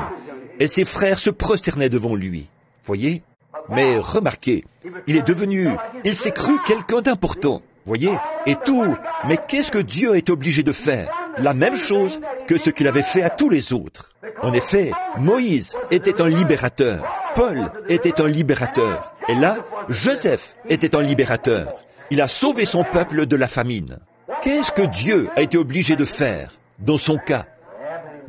et ses frères se prosternaient devant lui, voyez? Mais remarquez, il s'est cru quelqu'un d'important, voyez? Et tout, mais qu'est-ce que Dieu est obligé de faire? La même chose que ce qu'il avait fait à tous les autres. En effet, Moïse était un libérateur. Paul était un libérateur. Et là, Joseph était un libérateur. Il a sauvé son peuple de la famine. Qu'est-ce que Dieu a été obligé de faire, dans son cas?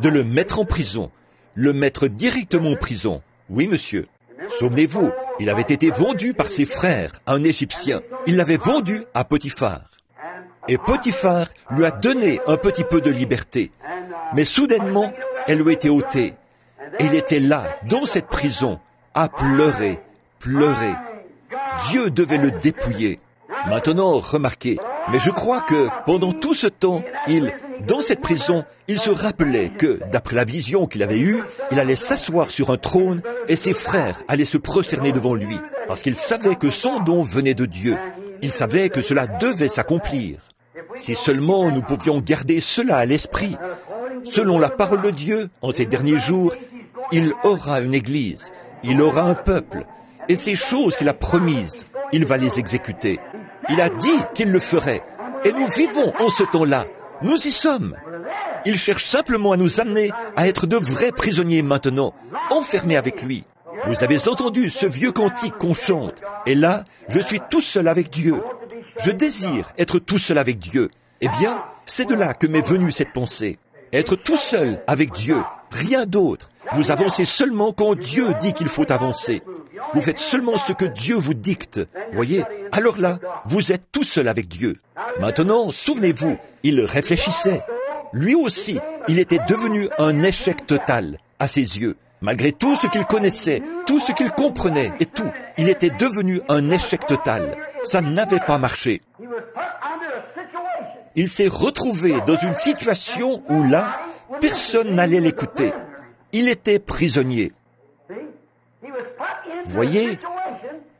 De le mettre en prison, le mettre directement en prison. Oui, monsieur. Souvenez-vous, il avait été vendu par ses frères à un Égyptien. Il l'avait vendu à Potiphar. Et Potiphar lui a donné un petit peu de liberté. Mais soudainement, elle lui a été ôtée. Et il était là, dans cette prison, à pleurer. Dieu devait le dépouiller. Maintenant, remarquez, mais je crois que pendant tout ce temps, dans cette prison, il se rappelait que, d'après la vision qu'il avait eue, il allait s'asseoir sur un trône et ses frères allaient se prosterner devant lui, parce qu'il savait que son don venait de Dieu. Il savait que cela devait s'accomplir. Si seulement nous pouvions garder cela à l'esprit, selon la parole de Dieu, en ces derniers jours, il aura une église, il aura un peuple, et ces choses qu'il a promises, il va les exécuter. Il a dit qu'il le ferait, et nous vivons en ce temps-là. Nous y sommes. Il cherche simplement à nous amener à être de vrais prisonniers maintenant, enfermés avec lui. Vous avez entendu ce vieux cantique qu'on chante, et là, je suis tout seul avec Dieu. Je désire être tout seul avec Dieu. Eh bien, c'est de là que m'est venue cette pensée. Être tout seul avec Dieu, rien d'autre. Vous avancez seulement quand Dieu dit qu'il faut avancer. Vous faites seulement ce que Dieu vous dicte. Voyez, alors là, vous êtes tout seul avec Dieu. Maintenant, souvenez-vous, il réfléchissait. Lui aussi, il était devenu un échec total à ses yeux. Malgré tout ce qu'il connaissait, tout ce qu'il comprenait et tout, il était devenu un échec total. Ça n'avait pas marché. Il s'est retrouvé dans une situation où là, personne n'allait l'écouter. Il était prisonnier. Voyez,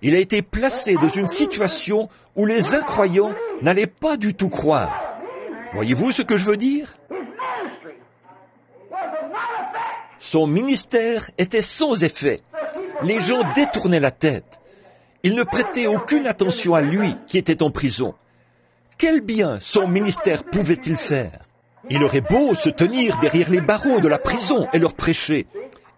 il a été placé dans une situation où les incroyants n'allaient pas du tout croire. Voyez-vous ce que je veux dire? Son ministère était sans effet. Les gens détournaient la tête. Ils ne prêtaient aucune attention à lui qui était en prison. Quel bien son ministère pouvait-il faire? Il aurait beau se tenir derrière les barreaux de la prison et leur prêcher.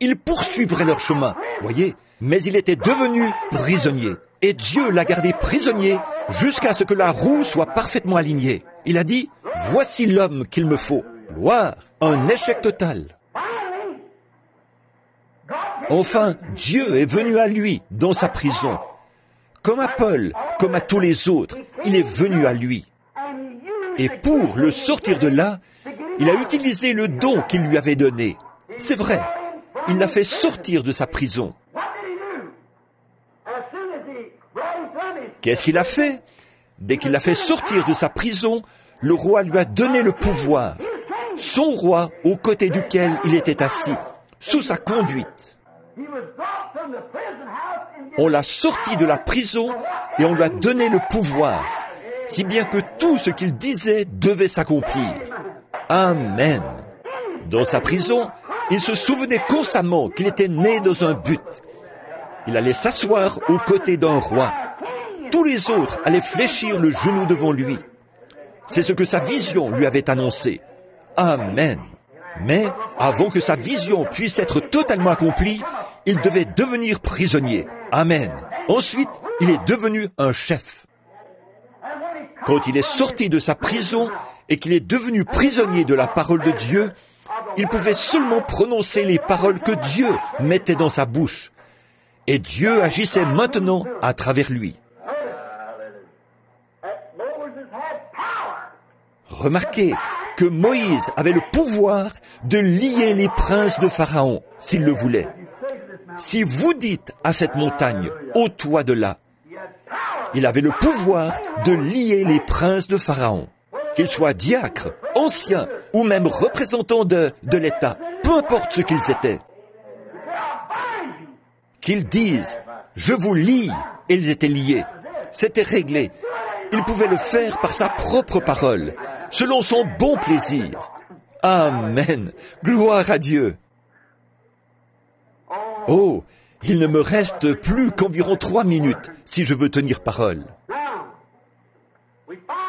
Ils poursuivraient leur chemin, voyez, mais il était devenu prisonnier. Et Dieu l'a gardé prisonnier jusqu'à ce que la roue soit parfaitement alignée. Il a dit, voici l'homme qu'il me faut. Gloire, un échec total. Enfin, Dieu est venu à lui dans sa prison. Comme à Paul, comme à tous les autres, il est venu à lui. Et pour le sortir de là, il a utilisé le don qu'il lui avait donné. C'est vrai, il l'a fait sortir de sa prison. Qu'est-ce qu'il a fait? Dès qu'il l'a fait sortir de sa prison, le roi lui a donné le pouvoir. Son roi aux côtés duquel il était assis, sous sa conduite. On l'a sorti de la prison et on lui a donné le pouvoir, si bien que tout ce qu'il disait devait s'accomplir. Amen. Dans sa prison, il se souvenait constamment qu'il était né dans un but. Il allait s'asseoir aux côtés d'un roi. Tous les autres allaient fléchir le genou devant lui. C'est ce que sa vision lui avait annoncé. Amen. Mais avant que sa vision puisse être totalement accomplie, il devait devenir prisonnier. Amen. Ensuite, il est devenu un chef. Quand il est sorti de sa prison et qu'il est devenu prisonnier de la parole de Dieu, il pouvait seulement prononcer les paroles que Dieu mettait dans sa bouche. Et Dieu agissait maintenant à travers lui. Remarquez que Moïse avait le pouvoir de lier les princes de Pharaon, s'il le voulait. Si vous dites à cette montagne, ôte-toi de là, il avait le pouvoir de lier les princes de Pharaon, qu'ils soient diacres, anciens ou même représentants de l'État, peu importe ce qu'ils étaient. Qu'ils disent, je vous lie, et ils étaient liés. C'était réglé. Il pouvait le faire par sa propre parole, selon son bon plaisir. Amen. Gloire à Dieu. Oh, il ne me reste plus qu'environ 3 minutes si je veux tenir parole.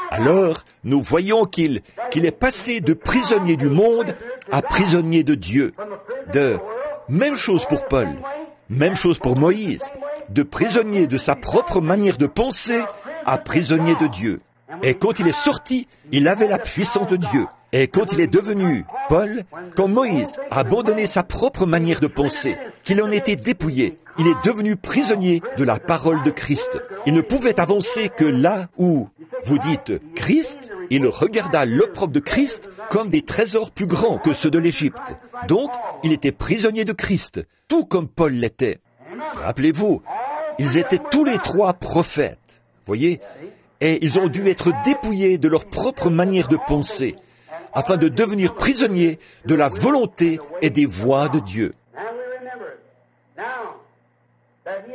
Alors, nous voyons qu'il est passé de prisonnier du monde à prisonnier de Dieu. Même chose pour Paul, même chose pour Moïse, de prisonnier de sa propre manière de penser à prisonnier de Dieu. Et quand il est sorti, il avait la puissance de Dieu. Et quand il est devenu Paul, quand Moïse a abandonné sa propre manière de penser, qu'il en était dépouillé, il est devenu prisonnier de la parole de Christ. Il ne pouvait avancer que là où vous dites Christ, il regarda l'opprobre de Christ comme des trésors plus grands que ceux de l'Égypte. Donc, il était prisonnier de Christ, tout comme Paul l'était. Rappelez-vous, ils étaient tous les 3 prophètes, voyez, et ils ont dû être dépouillés de leur propre manière de penser, afin de devenir prisonniers de la volonté et des voies de Dieu.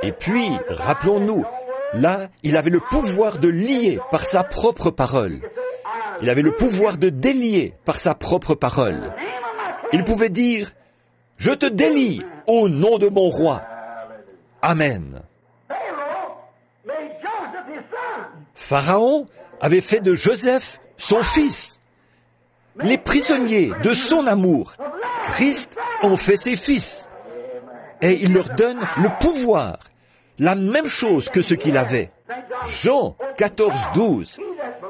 Et puis, rappelons-nous, là, il avait le pouvoir de lier par sa propre parole. Il avait le pouvoir de délier par sa propre parole. Il pouvait dire, « Je te délie au nom de mon roi. » Amen. Pharaon avait fait de Joseph son fils. Les prisonniers de son amour, Christ en fait ses fils. Et il leur donne le pouvoir, la même chose que ce qu'il avait. Jean 14, 12.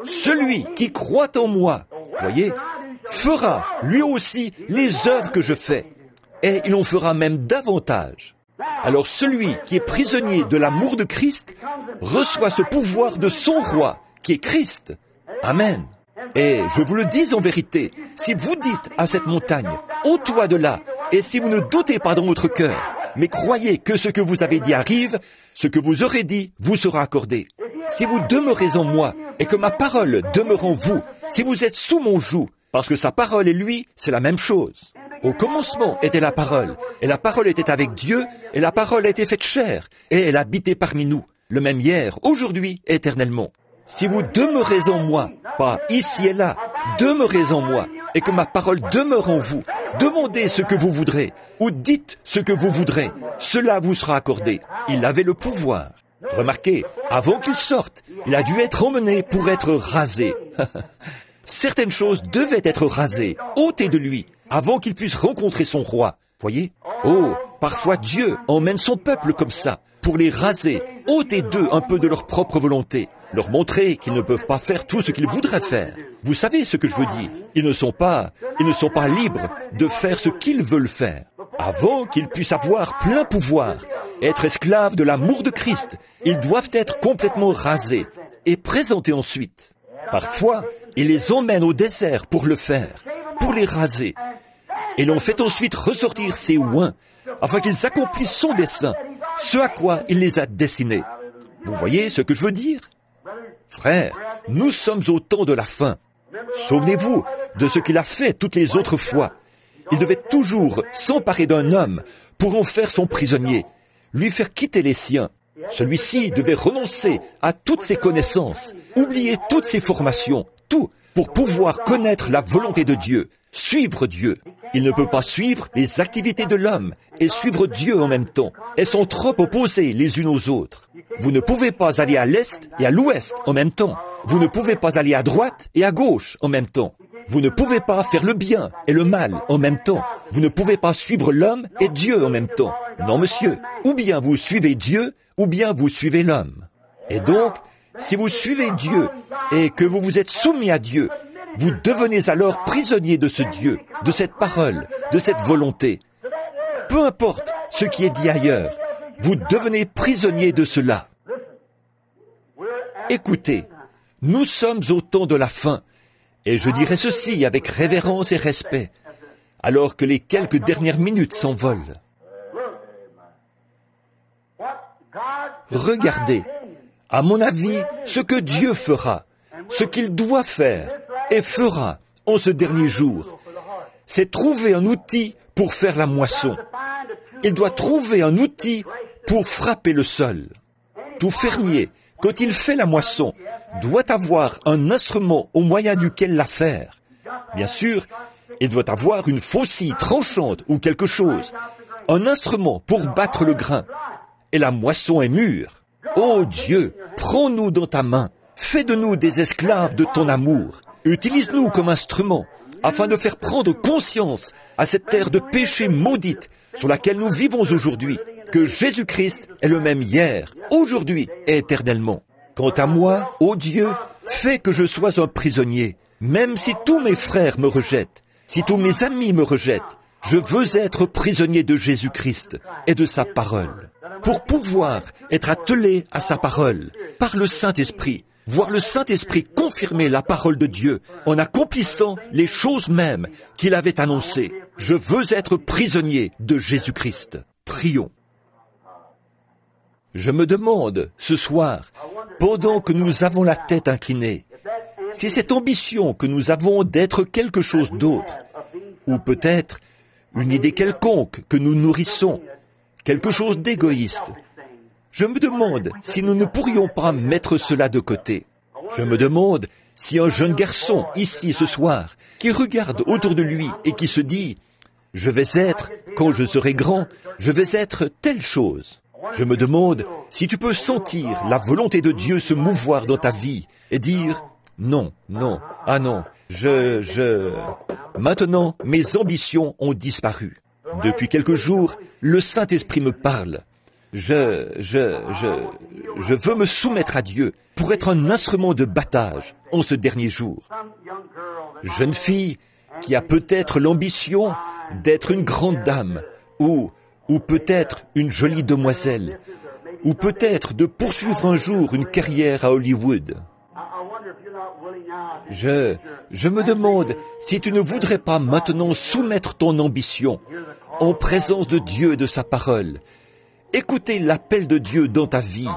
Celui qui croit en moi, voyez, fera lui aussi les œuvres que je fais, et il en fera même davantage. Alors celui qui est prisonnier de l'amour de Christ reçoit ce pouvoir de son roi, qui est Christ. Amen. Et je vous le dis en vérité, si vous dites à cette montagne, ôte-toi de là, et si vous ne doutez pas dans votre cœur, mais croyez que ce que vous avez dit arrive, ce que vous aurez dit vous sera accordé. Si vous demeurez en moi, et que ma parole demeure en vous, si vous êtes sous mon joug, parce que sa parole et lui, c'est la même chose. Au commencement était la parole, et la parole était avec Dieu, et la parole a été faite chair, et elle habitait parmi nous, le même hier, aujourd'hui, éternellement. Si vous demeurez en moi, pas ici et là, demeurez en moi, et que ma parole demeure en vous, demandez ce que vous voudrez, ou dites ce que vous voudrez, cela vous sera accordé. Il avait le pouvoir. Remarquez, avant qu'il sorte, il a dû être emmené pour être rasé. Certaines choses devaient être rasées, ôtées de lui, avant qu'il puisse rencontrer son roi. Voyez? Oh, parfois Dieu emmène son peuple comme ça, pour les raser, ôter d'eux un peu de leur propre volonté, leur montrer qu'ils ne peuvent pas faire tout ce qu'ils voudraient faire. Vous savez ce que je veux dire? Ils ne sont pas libres de faire ce qu'ils veulent faire. Avant qu'ils puissent avoir plein pouvoir, être esclaves de l'amour de Christ, ils doivent être complètement rasés et présentés ensuite. Parfois, il les emmène au désert pour le faire, pour les raser. Et l'on fait ensuite ressortir ses oins, afin qu'ils accomplissent son dessein, ce à quoi il les a destinés. Vous voyez ce que je veux dire? Frères, nous sommes au temps de la fin. Souvenez-vous de ce qu'il a fait toutes les autres fois. Il devait toujours s'emparer d'un homme pour en faire son prisonnier, lui faire quitter les siens. Celui-ci devait renoncer à toutes ses connaissances, oublier toutes ses formations, tout, pour pouvoir connaître la volonté de Dieu, suivre Dieu. Il ne peut pas suivre les activités de l'homme et suivre Dieu en même temps. Elles sont trop opposées les unes aux autres. Vous ne pouvez pas aller à l'est et à l'ouest en même temps. Vous ne pouvez pas aller à droite et à gauche en même temps. Vous ne pouvez pas faire le bien et le mal en même temps. Vous ne pouvez pas suivre l'homme et Dieu en même temps. Non, monsieur. Ou bien vous suivez Dieu, ou bien vous suivez l'homme. Et donc, si vous suivez Dieu et que vous vous êtes soumis à Dieu, vous devenez alors prisonnier de ce Dieu, de cette parole, de cette volonté. Peu importe ce qui est dit ailleurs, vous devenez prisonnier de cela. Écoutez, nous sommes au temps de la fin, et je dirai ceci avec révérence et respect, alors que les quelques dernières minutes s'envolent. Regardez, à mon avis, ce que Dieu fera, ce qu'il doit faire et fera en ce dernier jour, c'est trouver un outil pour faire la moisson. Il doit trouver un outil pour frapper le sol. Tout fermier, quand il fait la moisson, doit avoir un instrument au moyen duquel la faire. Bien sûr, il doit avoir une faucille tranchante ou quelque chose, un instrument pour battre le grain. Et la moisson est mûre. Ô Dieu, prends-nous dans ta main, fais de nous des esclaves de ton amour. Utilise-nous comme instruments, afin de faire prendre conscience à cette terre de péché maudite sur laquelle nous vivons aujourd'hui, que Jésus-Christ est le même hier, aujourd'hui et éternellement. Quant à moi, ô Dieu, fais que je sois un prisonnier, même si tous mes frères me rejettent, si tous mes amis me rejettent, je veux être prisonnier de Jésus-Christ et de sa parole, pour pouvoir être attelé à sa parole, par le Saint-Esprit, voir le Saint-Esprit confirmer la parole de Dieu en accomplissant les choses mêmes qu'il avait annoncées. Je veux être prisonnier de Jésus-Christ. Prions. Je me demande, ce soir, pendant que nous avons la tête inclinée, si cette ambition que nous avons d'être quelque chose d'autre, ou peut-être une idée quelconque que nous nourrissons, quelque chose d'égoïste, je me demande si nous ne pourrions pas mettre cela de côté. Je me demande si un jeune garçon, ici ce soir, qui regarde autour de lui et qui se dit « Je vais être, quand je serai grand, je vais être telle chose ». Je me demande si tu peux sentir la volonté de Dieu se mouvoir dans ta vie et dire « Non, non, ah non, Maintenant, mes ambitions ont disparu. Depuis quelques jours, le Saint-Esprit me parle. Je veux me soumettre à Dieu pour être un instrument de battage en ce dernier jour. Jeune fille qui a peut-être l'ambition d'être une grande dame, ou peut-être une jolie demoiselle, ou peut-être de poursuivre un jour une carrière à Hollywood. Je me demande si tu ne voudrais pas maintenant soumettre ton ambition en présence de Dieu et de sa parole. Écoutez l'appel de Dieu dans ta vie.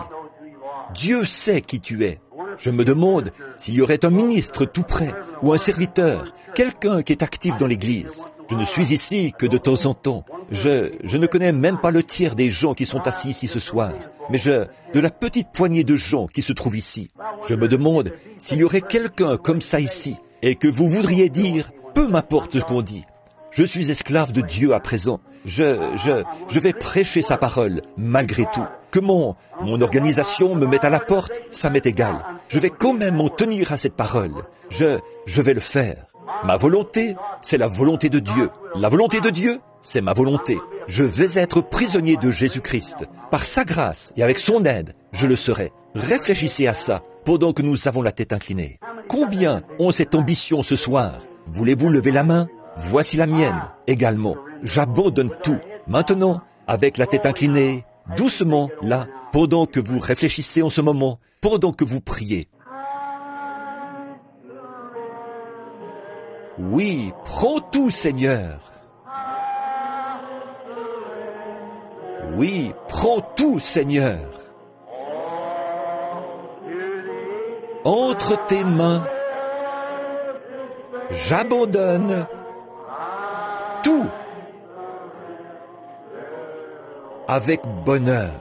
Dieu sait qui tu es. Je me demande s'il y aurait un ministre tout près, ou un serviteur, quelqu'un qui est actif dans l'Église. Je ne suis ici que de temps en temps. Je ne connais même pas le tiers des gens qui sont assis ici ce soir, mais de la petite poignée de gens qui se trouvent ici. Je me demande s'il y aurait quelqu'un comme ça ici, et que vous voudriez dire, peu m'importe ce qu'on dit. Je suis esclave de Dieu à présent. Je vais prêcher sa parole, malgré tout. Que mon organisation me mette à la porte, ça m'est égal. Je vais quand même m'en tenir à cette parole. Je vais le faire. Ma volonté, c'est la volonté de Dieu. La volonté de Dieu, c'est ma volonté. Je vais être prisonnier de Jésus-Christ. Par sa grâce et avec son aide, je le serai. Réfléchissez à ça pendant que nous avons la tête inclinée. Combien ont cette ambition ce soir? Voulez-vous lever la main? Voici la mienne également. J'abandonne tout. Maintenant, avec la tête inclinée, doucement, là, pendant que vous réfléchissez en ce moment, pendant que vous priez. Oui, prends tout, Seigneur. Oui, prends tout, Seigneur. Entre tes mains, j'abandonne tout avec bonheur.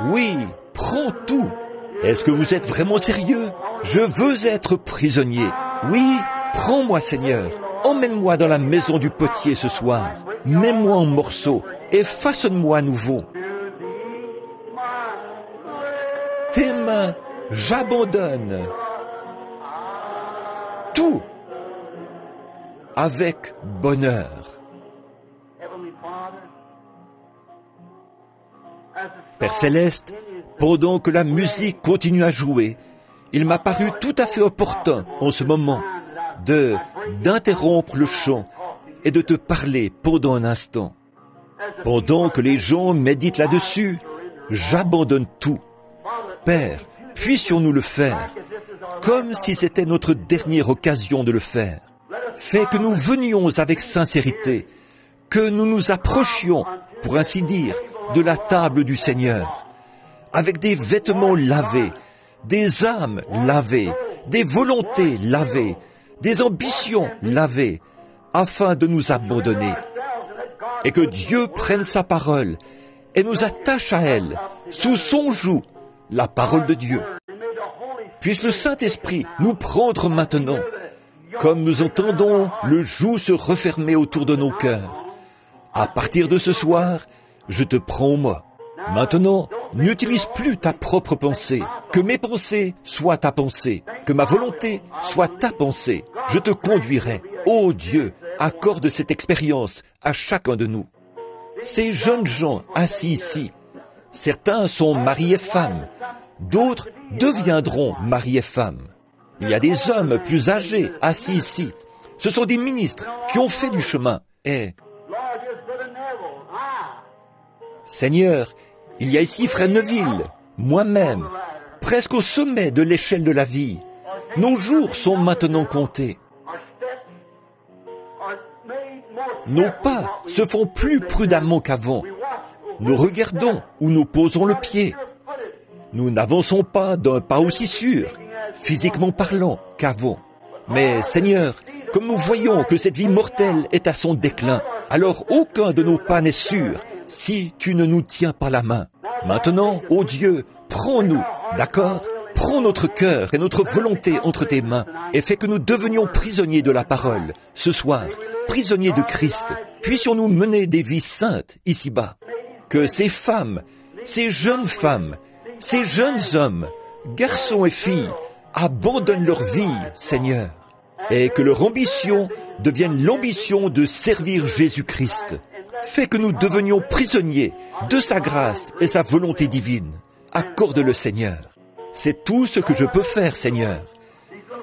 Oui, prends tout. Est-ce que vous êtes vraiment sérieux? Je veux être prisonnier. Oui, prends-moi, Seigneur. Emmène-moi dans la maison du potier ce soir. Mets-moi en morceaux et façonne-moi à nouveau. Tes mains, j'abandonne tout avec bonheur. Père Céleste, pendant que la musique continue à jouer, il m'a paru tout à fait opportun en ce moment d'interrompre le chant et de te parler pendant un instant. Pendant que les gens méditent là-dessus, j'abandonne tout. Père, puissions-nous le faire, comme si c'était notre dernière occasion de le faire. Fais que nous venions avec sincérité, que nous nous approchions, pour ainsi dire, de la table du Seigneur, avec des vêtements lavés, des âmes lavées, des volontés lavées, des ambitions lavées, afin de nous abandonner. Et que Dieu prenne sa parole et nous attache à elle, sous son joug, la parole de Dieu. Puisse le Saint-Esprit nous prendre maintenant, comme nous entendons le joug se refermer autour de nos cœurs. À partir de ce soir, je te prends moi. Maintenant, n'utilise plus ta propre pensée. Que mes pensées soient ta pensée. Que ma volonté soit ta pensée. Je te conduirai. Ô Dieu, accorde cette expérience à chacun de nous. Ces jeunes gens assis ici, certains sont maris et femmes. D'autres deviendront maris et femmes. Il y a des hommes plus âgés assis ici. Ce sont des ministres qui ont fait du chemin. Et Seigneur, il y a ici Frère Neville, moi-même, presque au sommet de l'échelle de la vie. Nos jours sont maintenant comptés. Nos pas se font plus prudemment qu'avant. Nous regardons où nous posons le pied. Nous n'avançons pas d'un pas aussi sûr, physiquement parlant, qu'avant. Mais Seigneur, comme nous voyons que cette vie mortelle est à son déclin, alors aucun de nos pas n'est sûr si tu ne nous tiens pas la main. Maintenant, ô Dieu, prends-nous, d'accord? Prends notre cœur et notre volonté entre tes mains et fais que nous devenions prisonniers de la parole. Ce soir, prisonniers de Christ, puissions-nous mener des vies saintes ici-bas. Que ces femmes, ces jeunes femmes, ces jeunes hommes, garçons et filles, abandonnent leur vie, Seigneur, et que leur ambition devienne l'ambition de servir Jésus-Christ. fais que nous devenions prisonniers de sa grâce et sa volonté divine. Accorde-le, Seigneur. C'est tout ce que je peux faire, Seigneur.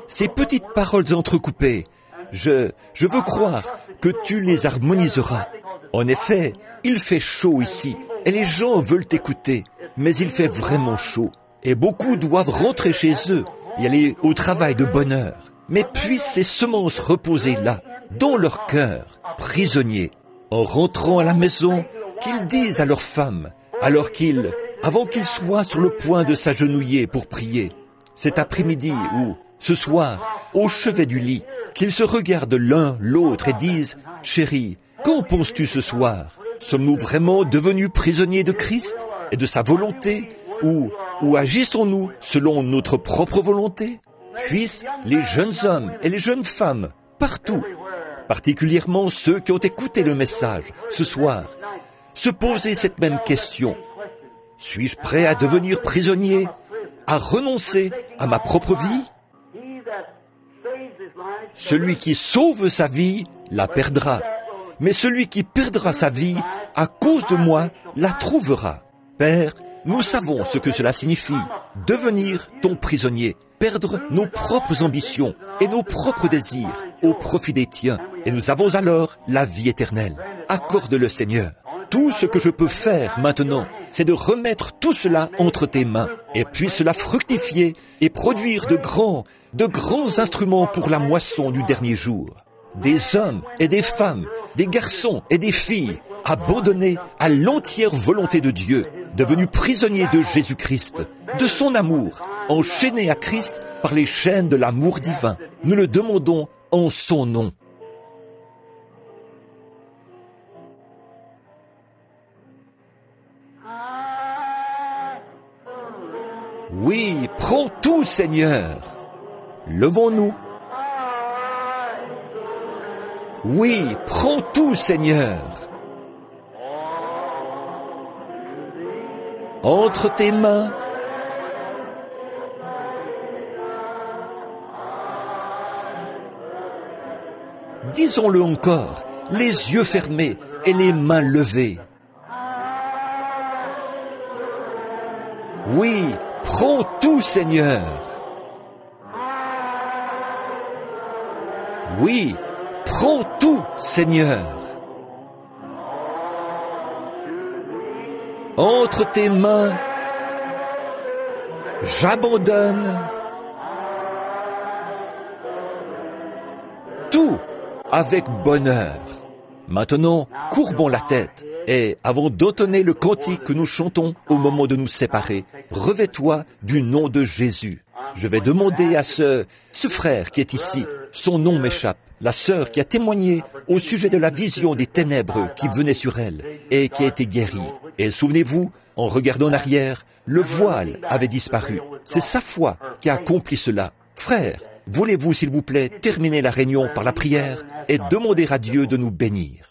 Ces petites paroles entrecoupées, je veux croire que tu les harmoniseras. En effet, il fait chaud ici, et les gens veulent écouter, mais il fait vraiment chaud. Et beaucoup doivent rentrer chez eux et aller au travail de bonne heure. Mais puissent ces semences reposer là, dans leur cœur, prisonniers, en rentrant à la maison, qu'ils disent à leurs femmes, avant qu'ils soient sur le point de s'agenouiller pour prier, cet après-midi ou ce soir, au chevet du lit, qu'ils se regardent l'un l'autre et disent « Chérie, qu'en penses-tu ce soir? Sommes-nous vraiment devenus prisonniers de Christ et de sa volonté ou agissons-nous selon notre propre volonté? » Puissent les jeunes hommes et les jeunes femmes, partout, particulièrement ceux qui ont écouté le message ce soir, se poser cette même question. Suis-je prêt à devenir prisonnier, à renoncer à ma propre vie? Celui qui sauve sa vie la perdra, mais celui qui perdra sa vie à cause de moi la trouvera. Père, nous savons ce que cela signifie, devenir ton prisonnier, perdre nos propres ambitions et nos propres désirs au profit des tiens, et nous avons alors la vie éternelle. Accorde-le, Seigneur. Tout ce que je peux faire maintenant, c'est de remettre tout cela entre tes mains, et puis cela fructifier et produire de grands instruments pour la moisson du dernier jour. Des hommes et des femmes, des garçons et des filles, abandonnés à l'entière volonté de Dieu, devenus prisonniers de Jésus-Christ, de son amour, enchaînés à Christ par les chaînes de l'amour divin. Nous le demandons en son nom. Oui, prends tout, Seigneur. Levons-nous. Oui, prends tout, Seigneur. Entre tes mains, disons-le encore, les yeux fermés et les mains levées. Oui, prends tout, Seigneur. Oui, prends tout, Seigneur. Entre tes mains, j'abandonne tout avec bonheur. Maintenant, courbons la tête et, avant d'entonner le cantique que nous chantons au moment de nous séparer, revêt-toi du nom de Jésus. Je vais demander à ce frère qui est ici, son nom m'échappe, la sœur qui a témoigné au sujet de la vision des ténèbres qui venaient sur elle et qui a été guérie. Et souvenez-vous, en regardant en arrière, le voile avait disparu. C'est sa foi qui a accompli cela. Frère, voulez-vous s'il vous plaît terminer la réunion par la prière et demander à Dieu de nous bénir?